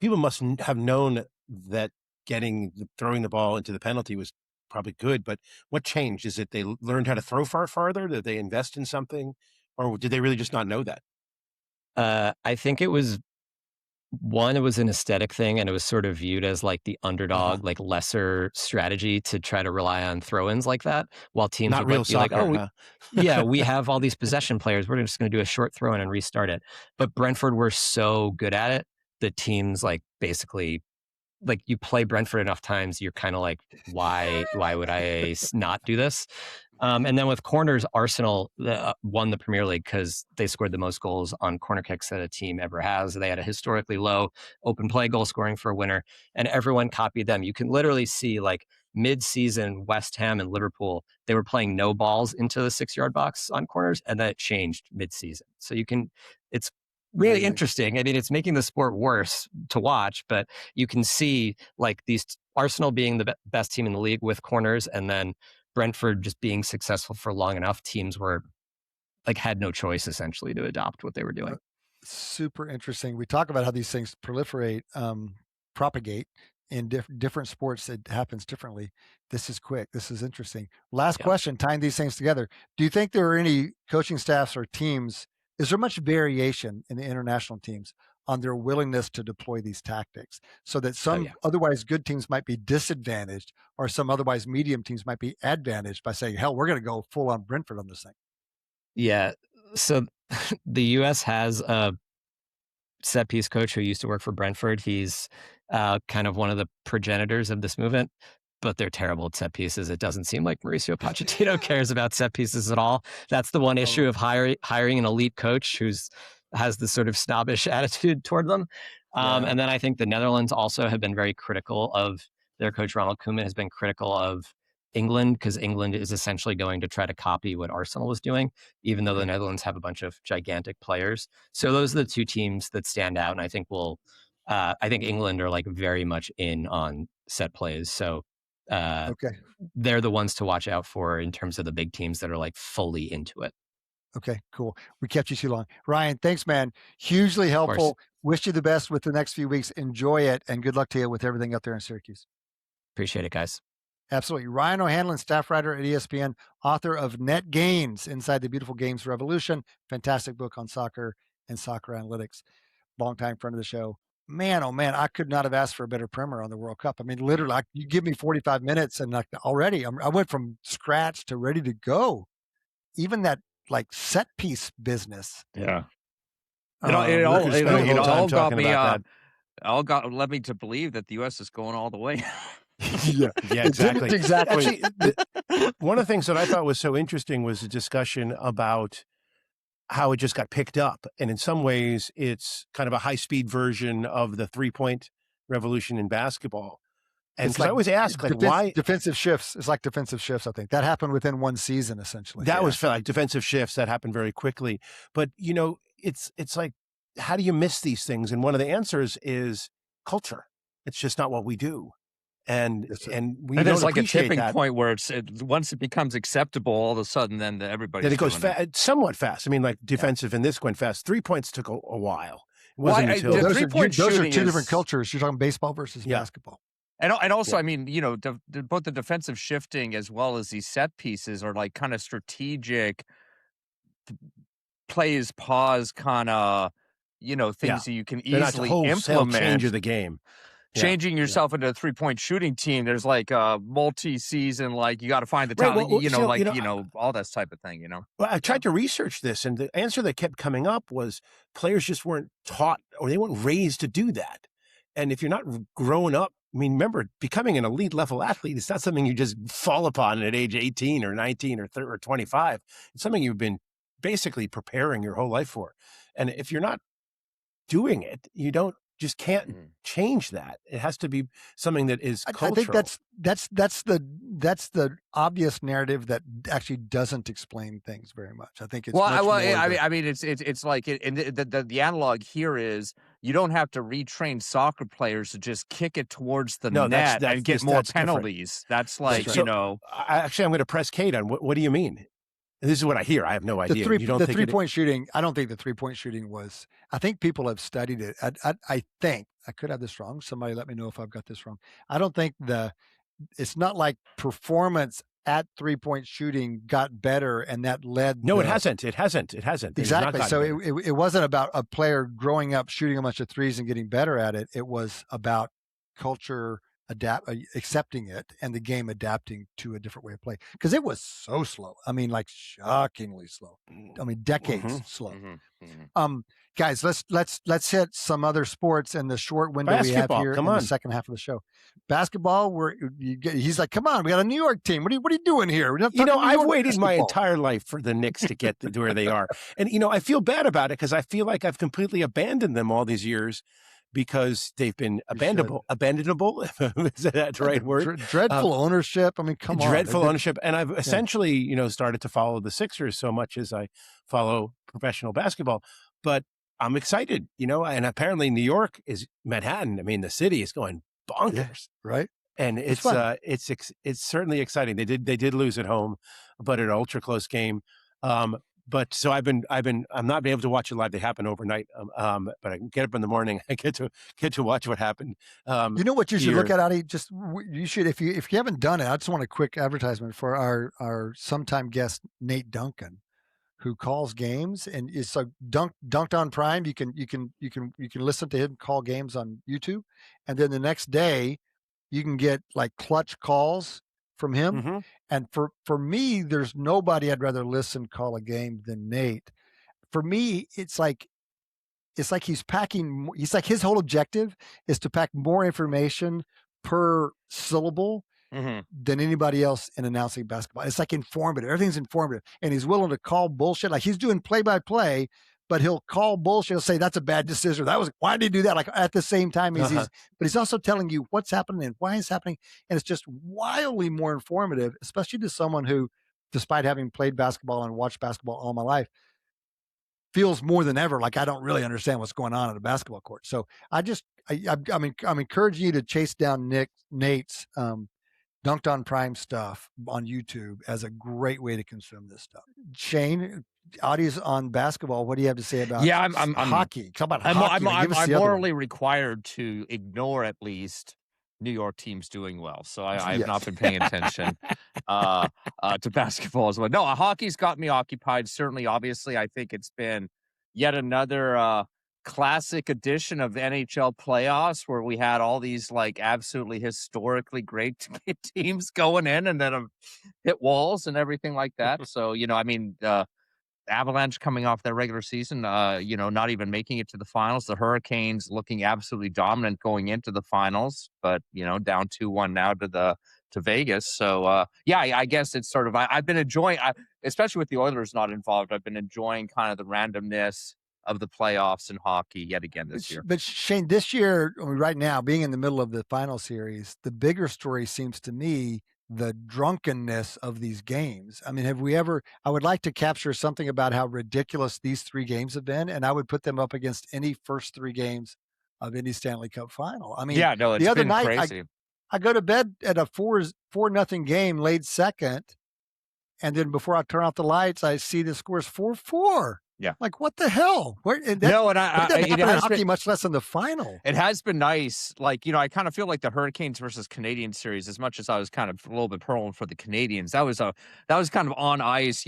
People must have known that throwing the ball into the penalty was probably good, but what changed? Is it they learned how to throw farther? Did they invest in something, or did they really just not know that? I think it was an aesthetic thing, and it was sort of viewed as like the underdog, like lesser strategy to try to rely on throw-ins like that, while teams Not would real be like, soccer, oh, huh? yeah, we have all these possession players. We're just going to do a short throw-in and restart it. But Brentford were so good at it that teams like basically, like you play Brentford enough times, you're kind of like, why would I not do this? And then with corners, Arsenal won the Premier League because they scored the most goals on corner kicks that a team ever has. They had a historically low open play goal scoring for a winner, and everyone copied them. You can literally see like mid-season West Ham and Liverpool, they were playing no balls into the 6-yard box on corners, and then it changed mid-season. So it's really interesting. I mean, it's making the sport worse to watch, but you can see like these Arsenal being the best team in the league with corners, and then Brentford just being successful for long enough, teams were like had no choice essentially to adopt what they were doing. Super interesting. We talk about how these things proliferate, propagate in different sports. It happens differently. This is quick. This is interesting. Last question, tying these things together. Do you think there are any coaching staffs or teams? Is there much variation in the international teams on their willingness to deploy these tactics, so that some otherwise good teams might be disadvantaged, or some otherwise medium teams might be advantaged by saying, hell, we're going to go full on Brentford on this thing? Yeah. So the U.S. has a set piece coach who used to work for Brentford. He's kind of one of the progenitors of this movement, but they're terrible at set pieces. It doesn't seem like Mauricio Pochettino cares about set pieces at all. That's the one issue of hiring an elite coach who's has this sort of snobbish attitude toward them. And then I think the Netherlands also have been very critical of their coach. Ronald Koeman has been critical of England, because England is essentially going to try to copy what Arsenal was doing, even though the Netherlands have a bunch of gigantic players. So those are the two teams that stand out. And I think I think England are like very much in on set plays. So they're the ones to watch out for in terms of the big teams that are like fully into it. Okay, cool. We kept you too long. Ryan, thanks, man. Hugely helpful. Wish you the best with the next few weeks. Enjoy it, and good luck to you with everything up there in Syracuse. Appreciate it, guys. Absolutely. Ryan O'Hanlon, staff writer at ESPN, author of Net Gains, Inside the Beautiful Games Revolution, fantastic book on soccer and soccer analytics. Longtime friend of the show. Man, oh man, I could not have asked for a better primer on the World Cup. I mean, literally, you give me 45 minutes and like already I went from scratch to ready to go. Even that like set piece business. Yeah. It all got me led me to believe that the U.S. is going all the way. Yeah, exactly. Actually, one of the things that I thought was so interesting was the discussion about how it just got picked up. And in some ways, it's kind of a high-speed version of the three-point revolution in basketball. And like, I always ask, like, why defensive shifts? It's like defensive shifts. I think that happened within one season, essentially. That was like defensive shifts that happened very quickly. But it's like, how do you miss these things? And one of the answers is culture. It's just not what we do. And there's like a tipping point where once it becomes acceptable, all of a sudden, then everybody. Then it goes somewhat fast. I mean, like defensive and this went fast. 3 points took a while. It wasn't until those are two different cultures. You're talking baseball versus basketball. And also, I mean, both the defensive shifting as well as these set pieces are like kind of strategic plays, pause, kind of, things that you can easily implement. Change of the game. Changing yourself into a 3-point shooting team. There's like a multi-season, like you got to find the talent, all that type of thing, Well, I tried to research this, and the answer that kept coming up was players just weren't taught, or they weren't raised to do that. And if you're not growing up, I mean, remember, becoming an elite level athlete, it's not something you just fall upon at age 18 or 19 or 25. It's something you've been basically preparing your whole life for. And if you're not doing it, you just can't change that. It has to be something that is cultural. I think that's the obvious narrative that actually doesn't explain things very much. I think it's I mean it's like the analog here is you don't have to retrain soccer players to just kick it towards the net and get more penalties. Different. That's like, Actually, I'm going to press Cade on what do you mean? And this is what I hear. I have no idea. The three-point shooting, I don't think the three-point shooting was, I think people have studied it. I think, I could have this wrong. Somebody let me know if I've got this wrong. I don't think it's not like performance at three-point shooting got better and that led. No, it hasn't. It hasn't. Exactly. So it wasn't about a player growing up, shooting a bunch of threes and getting better at it. It was about culture accepting it and the game adapting to a different way of play, because it was so slow. I mean, like shockingly slow. I mean, decades slow. Guys, let's hit some other sports in the short window we have here in the second half of the show. Basketball, he's like, come on, we got a New York team. What are you doing here? I've waited my entire life for the Knicks to get to where they are, and I feel bad about it because I feel like I've completely abandoned them all these years, because they've been abandonable. Is that the right word? Dreadful ownership. I mean, come on. Dreadful ownership. And I've essentially, started to follow the Sixers so much as I follow professional basketball. But I'm excited, and apparently New York is Manhattan. I mean, the city is going bonkers. Yeah, right. And it's certainly exciting. They did lose at home, but an ultra close game. But so I'm not able to watch it live. They happen overnight. But I can get up in the morning. I get to watch what happened. You know what you should look at, Adi? You should, if you haven't done it, I just want a quick advertisement for our sometime guest, Nate Duncan, who calls games, and it's like Dunked on Prime. You can listen to him call games on YouTube. And then the next day you can get like clutch calls from him. And for me, there's nobody I'd rather call a game than Nate. For me, it's like he's packing. He's like, his whole objective is to pack more information per syllable than anybody else in announcing basketball. It's like informative. Everything's informative, and he's willing to call bullshit. Like, he's doing play-by-play, but he'll call bullshit. He'll say that's a bad decision. Why did he do that? Like, at the same time, but he's also telling you what's happening and why it's happening. And it's just wildly more informative, especially to someone who, despite having played basketball and watched basketball all my feels more than ever like I don't really understand what's going on at a basketball court. So I'm encouraging you to chase down Nate's Dunked on Prime stuff on YouTube as a great way to consume this stuff. Shane, Adi's on basketball. What do you have to say about I'm hockey? Talk about hockey. I'm morally required to ignore at least New York teams doing well. So I have not been paying attention to basketball as well. No, hockey's got me occupied. Certainly, obviously, I think it's been yet another classic edition of the NHL playoffs where we had all these like absolutely historically great teams going in and then hit walls and everything like that. So, Avalanche coming off their regular season, not even making it to the finals. The Hurricanes looking absolutely dominant going into the finals, but down 2-1 now to Vegas. So I guess it's sort of I've been enjoying, especially with the Oilers not involved. I've been enjoying kind of the randomness of the playoffs in hockey yet again this year. But Shane, this year, right now, being in the middle of the final series, the bigger story seems to me the drunkenness of these games. I mean, I would like to capture something about how ridiculous these three games have been, and I would put them up against any first three games of any Stanley Cup final. I mean, it's the other been night, crazy. I go to bed at a 4-0 game, laid second, and then before I turn off the lights, I see the score's 4-4. Yeah. Like, what the hell? It hockey, much less in the final. It has been nice. Like, I kind of feel like the Hurricanes versus Canadian series, as much as I was kind of a little bit pulling for the Canadians, that was kind of on ice.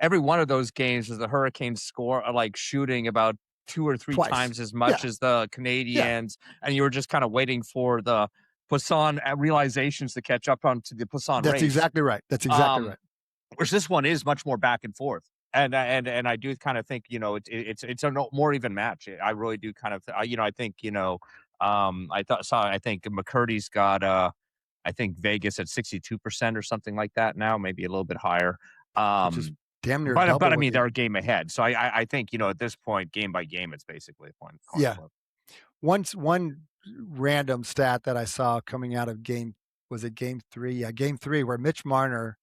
Every one of those games was the Hurricanes score, like shooting about 2 or 3 times as much as the Canadians. Yeah. And you were just kind of waiting for the Poisson realizations to catch up onto the Poisson race. That's exactly right. Right. Whereas this one is much more back and forth. And I do kind of think, it's a more even match. I really do kind of, I think, I think McCurdy's got, I think Vegas at 62% or something like that now, maybe a little bit higher. Which is damn near but I mean, they're a game ahead. So I think, at this point, game by game, it's basically a point. Yeah. One random stat that I saw coming out of game 3? Yeah, game 3, where Mitch Marner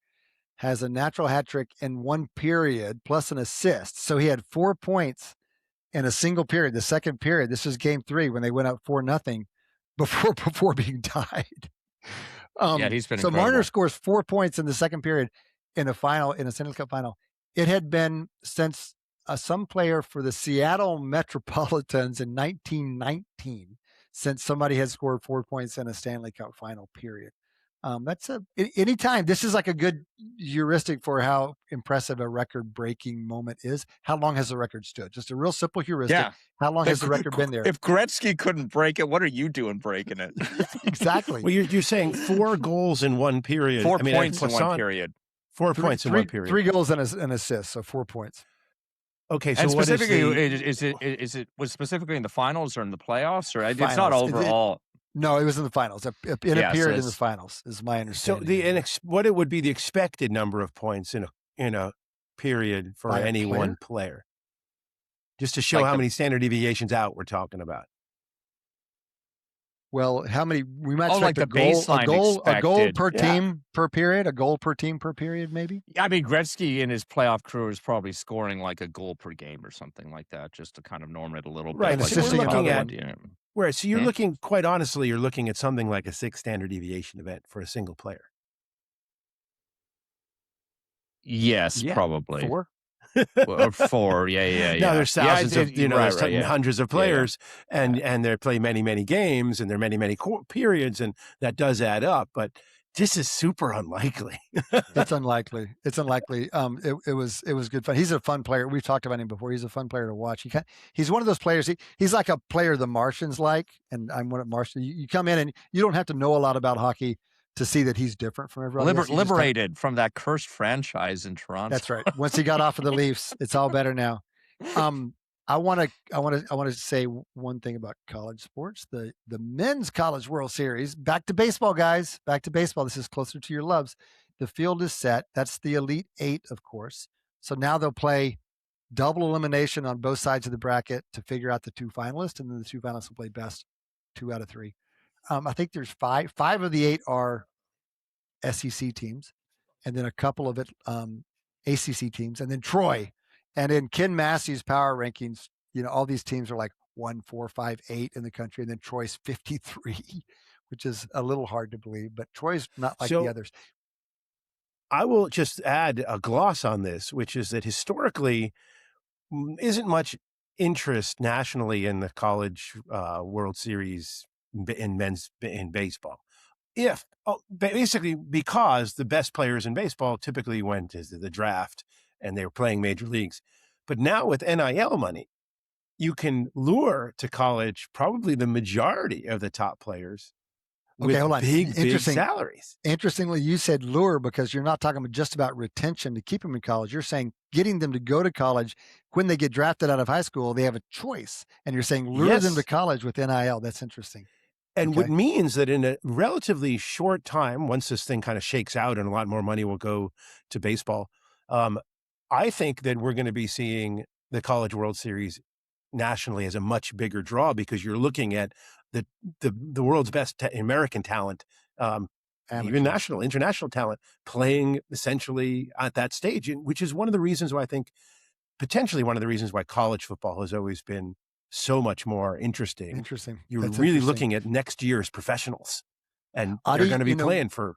has a natural hat trick in one period plus an assist. So he had 4 points in a single period. The second period, this is game 3 when they went up 4-0 before being tied. He's been so incredible. Marner scores 4 points in the second period in a final, in a Stanley Cup final. It had been since some player for the Seattle Metropolitans in 1919 since somebody had scored 4 points in a Stanley Cup final, period. That's anytime. This is like a good heuristic for how impressive a record-breaking moment is. How long has the record stood? Just a real simple heuristic. Yeah. How long has the record been there? If Gretzky couldn't break it, what are you doing breaking it? Exactly. Well, you're saying 4 goals in one period. 4 points in one period. 4 points in one period. 3 goals and an assist, so 4 points. Okay, so And what specifically, is it was specifically in the finals or in the playoffs, or it's Finals. not overall? No, it was in the finals. In a period in the finals, is my so understanding. what it would be the expected number of points in a period for By a any player? one player, just to show Like how the- many standard deviations out we're talking about. Well, how many? We might Oh, like expect the baseline a goal expected. per Yeah. team per period, a goal per team per period, maybe. I mean, Gretzky in his playoff career is probably scoring like a goal per game or something like that, just to kind of norm it a little Right, bit. and like assisting we're another looking one. at. Whereas, so you're Hmm? looking, quite honestly, you're looking at something like a 6 standard deviation event for a single player. Yes, Yeah, probably 4. or 4. Yeah. Now there's thousands of, right, there's yeah. hundreds of Yeah, yeah. players, and they play many games, and there are many periods, and that does add up. But this is super unlikely. It's unlikely. It's unlikely. It was good fun. He's a fun player. We've talked about him before. He's a fun player to watch. He's one of those players. He's like a player the Martians like, and I'm one of Martian. You come in and you don't have to know a lot about hockey to see that he's different from everybody else. He just Liberated from that cursed franchise in Toronto. That's right. Once he got off of the Leafs, it's all better now. I want to say one thing about college sports. The men's college World Series. Back to baseball, guys. Back to baseball. This is closer to your loves. The field is set. That's the Elite 8, of course. So now they'll play double elimination on both sides of the bracket to figure out the 2 finalists, and then the 2 finalists will play best 2 out of 3. I think there's 5. 5 of the 8 are SEC teams, and then a couple of it ACC teams, and then Troy. And in Cade Massey's power rankings, all these teams are like 1, 4, 5, 8 in the country, and then Troy's 53, which is a little hard to believe. But Troy's not like the others. I will just add a gloss on this, which is that historically isn't much interest nationally in the college World Series in baseball. Basically because the best players in baseball typically went to the draft and they were playing major leagues. But now with NIL money, you can lure to college probably the majority of the top players with big salaries. Interestingly, you said lure because you're not talking just about retention to keep them in college. You're saying getting them to go to college when they get drafted out of high school, they have a choice. And you're saying lure them to college with NIL. That's interesting. And what means that in a relatively short time, once this thing kind of shakes out and a lot more money will go to baseball, I think that we're going to be seeing the College World Series nationally as a much bigger draw because you're looking at the world's best American talent, even international talent playing essentially at that stage, which is one of the reasons why I think potentially one of the reasons why college football has always been so much more interesting. You're really looking at next year's professionals, and they're going to be playing for.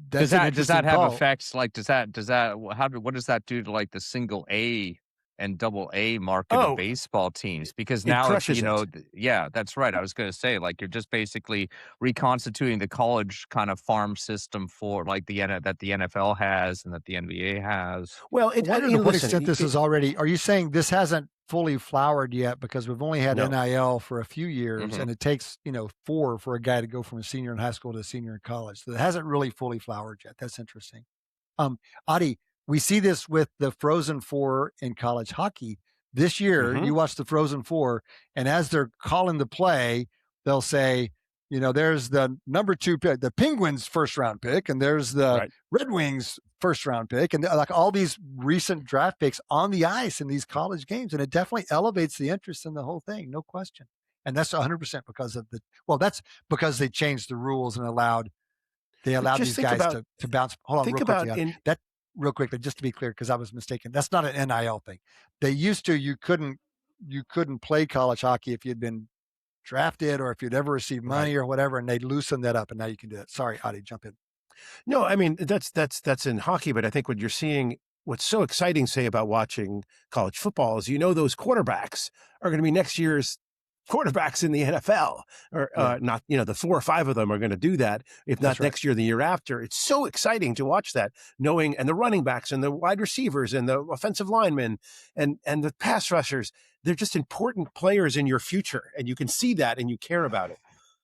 Does that have effects? Like, what does that do to like the single A and double A market of baseball teams? Because now it's, yeah, that's right. I was going to say, like, you're just basically reconstituting the college kind of farm system for like that the NFL has and that the NBA has. Well, to what extent this is already? Are you saying this hasn't fully flowered yet because we've only had NIL for a few years, and it takes 4 for a guy to go from a senior in high school to a senior in college? So it hasn't really fully flowered yet. That's interesting. Adi, we see this with the Frozen Four in college hockey. This year, you watch the Frozen Four, and as they're calling the play, they'll say, there's the number 2 pick, the Penguins' first-round pick, and there's the Red Wings' first-round pick, and like all these recent draft picks on the ice in these college games, and it definitely elevates the interest in the whole thing, no question. And that's 100% because of that's because they changed the rules and allowed these guys to bounce. Hold on, real quickly, just to be clear, because I was mistaken. That's not an NIL thing. They used to, you couldn't play college hockey if you'd been drafted or if you'd ever received money or whatever, and they loosened that up, and now you can do that. Sorry, Adi, jump in. No, I mean, that's in hockey, but I think what you're seeing, what's so exciting, say, about watching college football is, those quarterbacks are going to be next year's quarterbacks in the NFL, or not, the 4 or 5 of them are going to do that. If not next year, the year after. It's so exciting to watch that, knowing, and the running backs and the wide receivers and the offensive linemen and the pass rushers, they're just important players in your future. And you can see that and you care about it.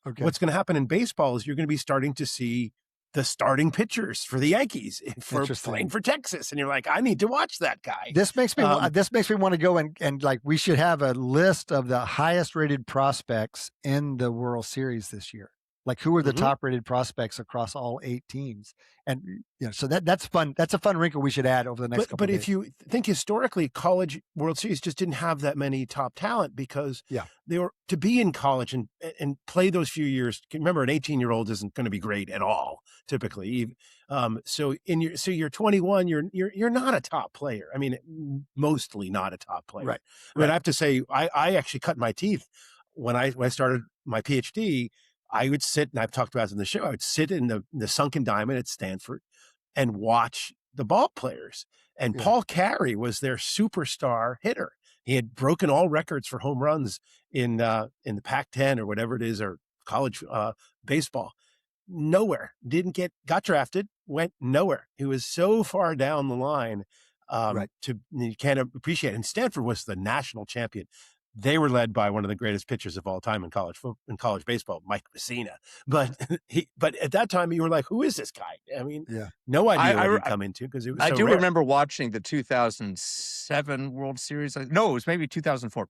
Okay. What's going to happen in baseball is you're going to be starting to see the starting pitchers for the Yankees for playing for Texas. And you're like, I need to watch that guy. This makes me want to go and like, we should have a list of the highest rated prospects in the World Series this year. Like, who are the top rated prospects across all 8 teams? And, so that's fun. That's a fun wrinkle we should add over the next couple of days. But if you think historically, college World Series just didn't have that many top talent because they were to be in college and play those few years. Remember, an 18-year-old isn't going to be great at all, typically. So you're 21, you're not a top player. I mean, mostly not a top player. Right. I mean, I have to say, I actually cut my teeth when I started my PhD. I would sit, and I've talked about it in the show, I would sit in the Sunken Diamond at Stanford and watch the ball players. And Paul Carey was their superstar hitter. He had broken all records for home runs in the Pac-10 or whatever it is, or college baseball. Nowhere. Got drafted, went nowhere. He was so far down the line you can't appreciate it. And Stanford was the national champion. They were led by one of the greatest pitchers of all time in college baseball, Mike Messina. But at that time, you were like, "Who is this guy?" I mean, no idea what he'd come into, because it was. I so do rare. remember watching the 2007 World Series. No, it was maybe 2004.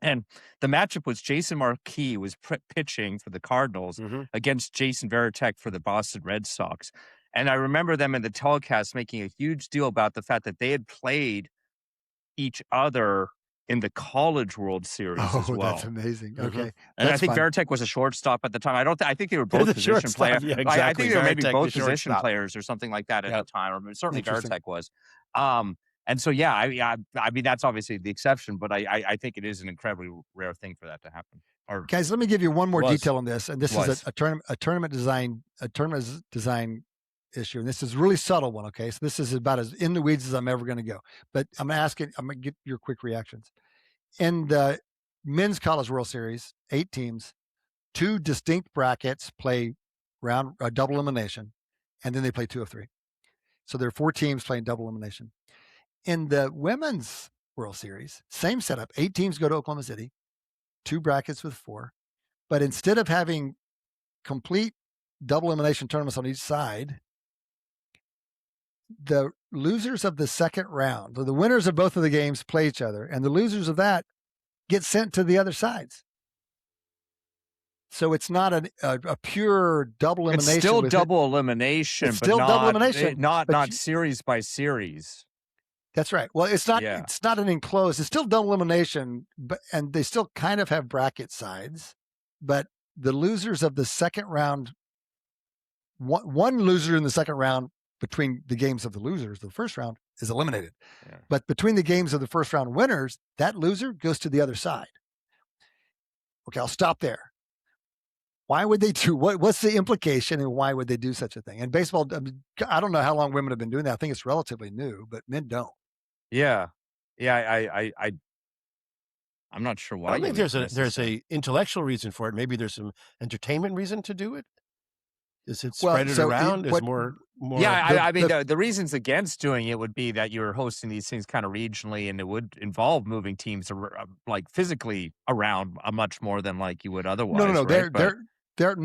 And the matchup was Jason Marquis was pitching for the Cardinals against Jason Varitek for the Boston Red Sox. And I remember them in the telecast making a huge deal about the fact that they had played each other in the College World Series as well. That's amazing. Okay. And I think Varitek was a shortstop at the time. I think they were both position players. Yeah, exactly. I think they were maybe Varitek, both the position shortstop. players or something like that at the time. Or certainly Varitek was. And so, I mean, that's obviously the exception, but I think it is an incredibly rare thing for that to happen. Guys, let me give you one more detail on this. And this is a tournament design issue. And this is a really subtle one. Okay. So this is about as in the weeds as I'm ever going to go, but I'm going to get your quick reactions. In the men's college World Series, 8 teams, 2 distinct brackets play double elimination, and then they play 2 of 3. So there are 4 teams playing double elimination. In the women's World Series, same setup. 8 teams go to Oklahoma City, 2 brackets with 4. But instead of having complete double elimination tournaments on each side, the losers of the second round, the winners of both of the games, play each other, and the losers of that get sent to the other sides. So it's not a pure double elimination. It's still double elimination, it's still double elimination, not series by series. That's right. Well, it's not. Yeah. It's not an enclosed. It's still double elimination, and they still kind of have bracket sides. But the losers of the second round, one loser in the second round between the games of the losers, the first round is eliminated. Yeah. But between the games of the first round winners, that loser goes to the other side. Okay, I'll stop there. Why would they do what's the implication, and why would they do such a thing? And baseball, I don't know how long women have been doing that. I think it's relatively new, but men don't. Yeah. I'm not sure why. I think there's a intellectual reason for it. Maybe there's some entertainment reason to do it. Is it spread around? Is more? Yeah, I mean, the reasons against doing it would be that you're hosting these things kind of regionally, and it would involve moving teams like physically around much more than like you would otherwise. No, right? They're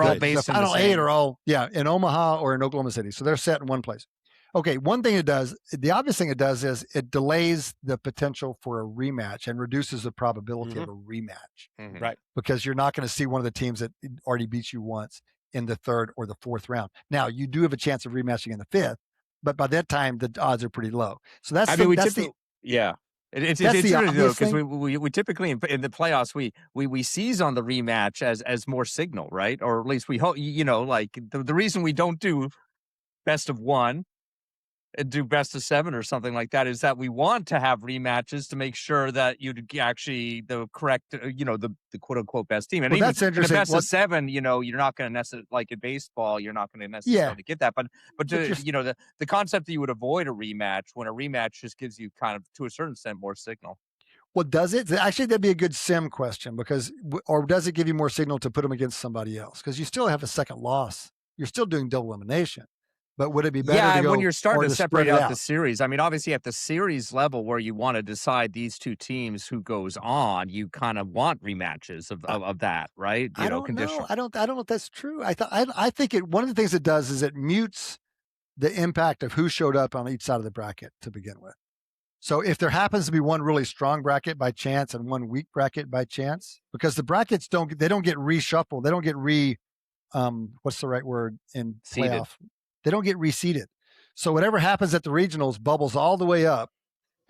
all based in the final 8 are all in Omaha or in Oklahoma City, so they're set in one place. Okay, one thing it does, the obvious thing it does is it delays the potential for a rematch and reduces the probability of a rematch, right? Because you're not going to see one of the teams that already beat you once in the 3rd or the 4th round. Now, you do have a chance of rematching in the 5th, but by that time, the odds are pretty low. So that's It's true though, because we typically in the playoffs we seize on the rematch as more signal, right? Or at least we hope, like the reason we don't do best of 1 do best of 7 or something like that, is that we want to have rematches to make sure that you actually the correct, the quote unquote best team. And Well, even that's in a interesting. best of 7, you're not going to necessarily, like in baseball, you're not going to necessarily get that. But the concept that you would avoid a rematch when a rematch just gives you kind of, to a certain extent, more signal. Well, does it? Actually, that'd be a good sim question or does it give you more signal to put them against somebody else? Because you still have a second loss. You're still doing double elimination. But would it be better to go when you're starting to separate out the series? I mean, obviously at the series level where you want to decide these two teams who goes on, you kind of want rematches of that, right? I don't know. I don't know if that's true. I think one of the things it does is it mutes the impact of who showed up on each side of the bracket to begin with. So if there happens to be one really strong bracket by chance and one weak bracket by chance, because the brackets don't get reshuffled. They don't get what's the right word in playoff? Seeded. They don't get reseeded. So whatever happens at the regionals bubbles all the way up.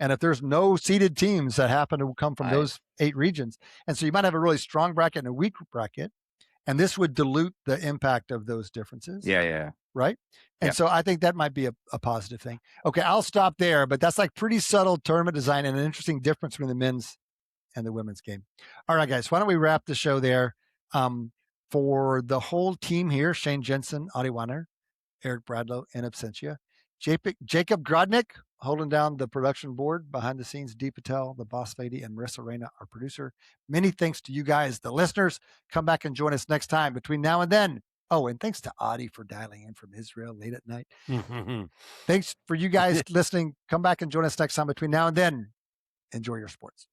And if there's no seeded teams that happen to come from those 8 regions, and so you might have a really strong bracket and a weak bracket, and this would dilute the impact of those differences. Yeah. Right? And so I think that might be a positive thing. Okay, I'll stop there, but that's like pretty subtle tournament design and an interesting difference between the men's and the women's game. All right, guys, why don't we wrap the show there? For the whole team here, Shane Jensen, Adi Wyner, Eric Bradlow, in absentia. Jacob Grodnick holding down the production board behind the scenes. Dee Patel, the boss lady, and Marissa Reyna, our producer. Many thanks to you guys, the listeners. Come back and join us next time between now and then. Oh, and thanks to Adi for dialing in from Israel late at night. Thanks for you guys listening. Come back and join us next time between now and then. Enjoy your sports.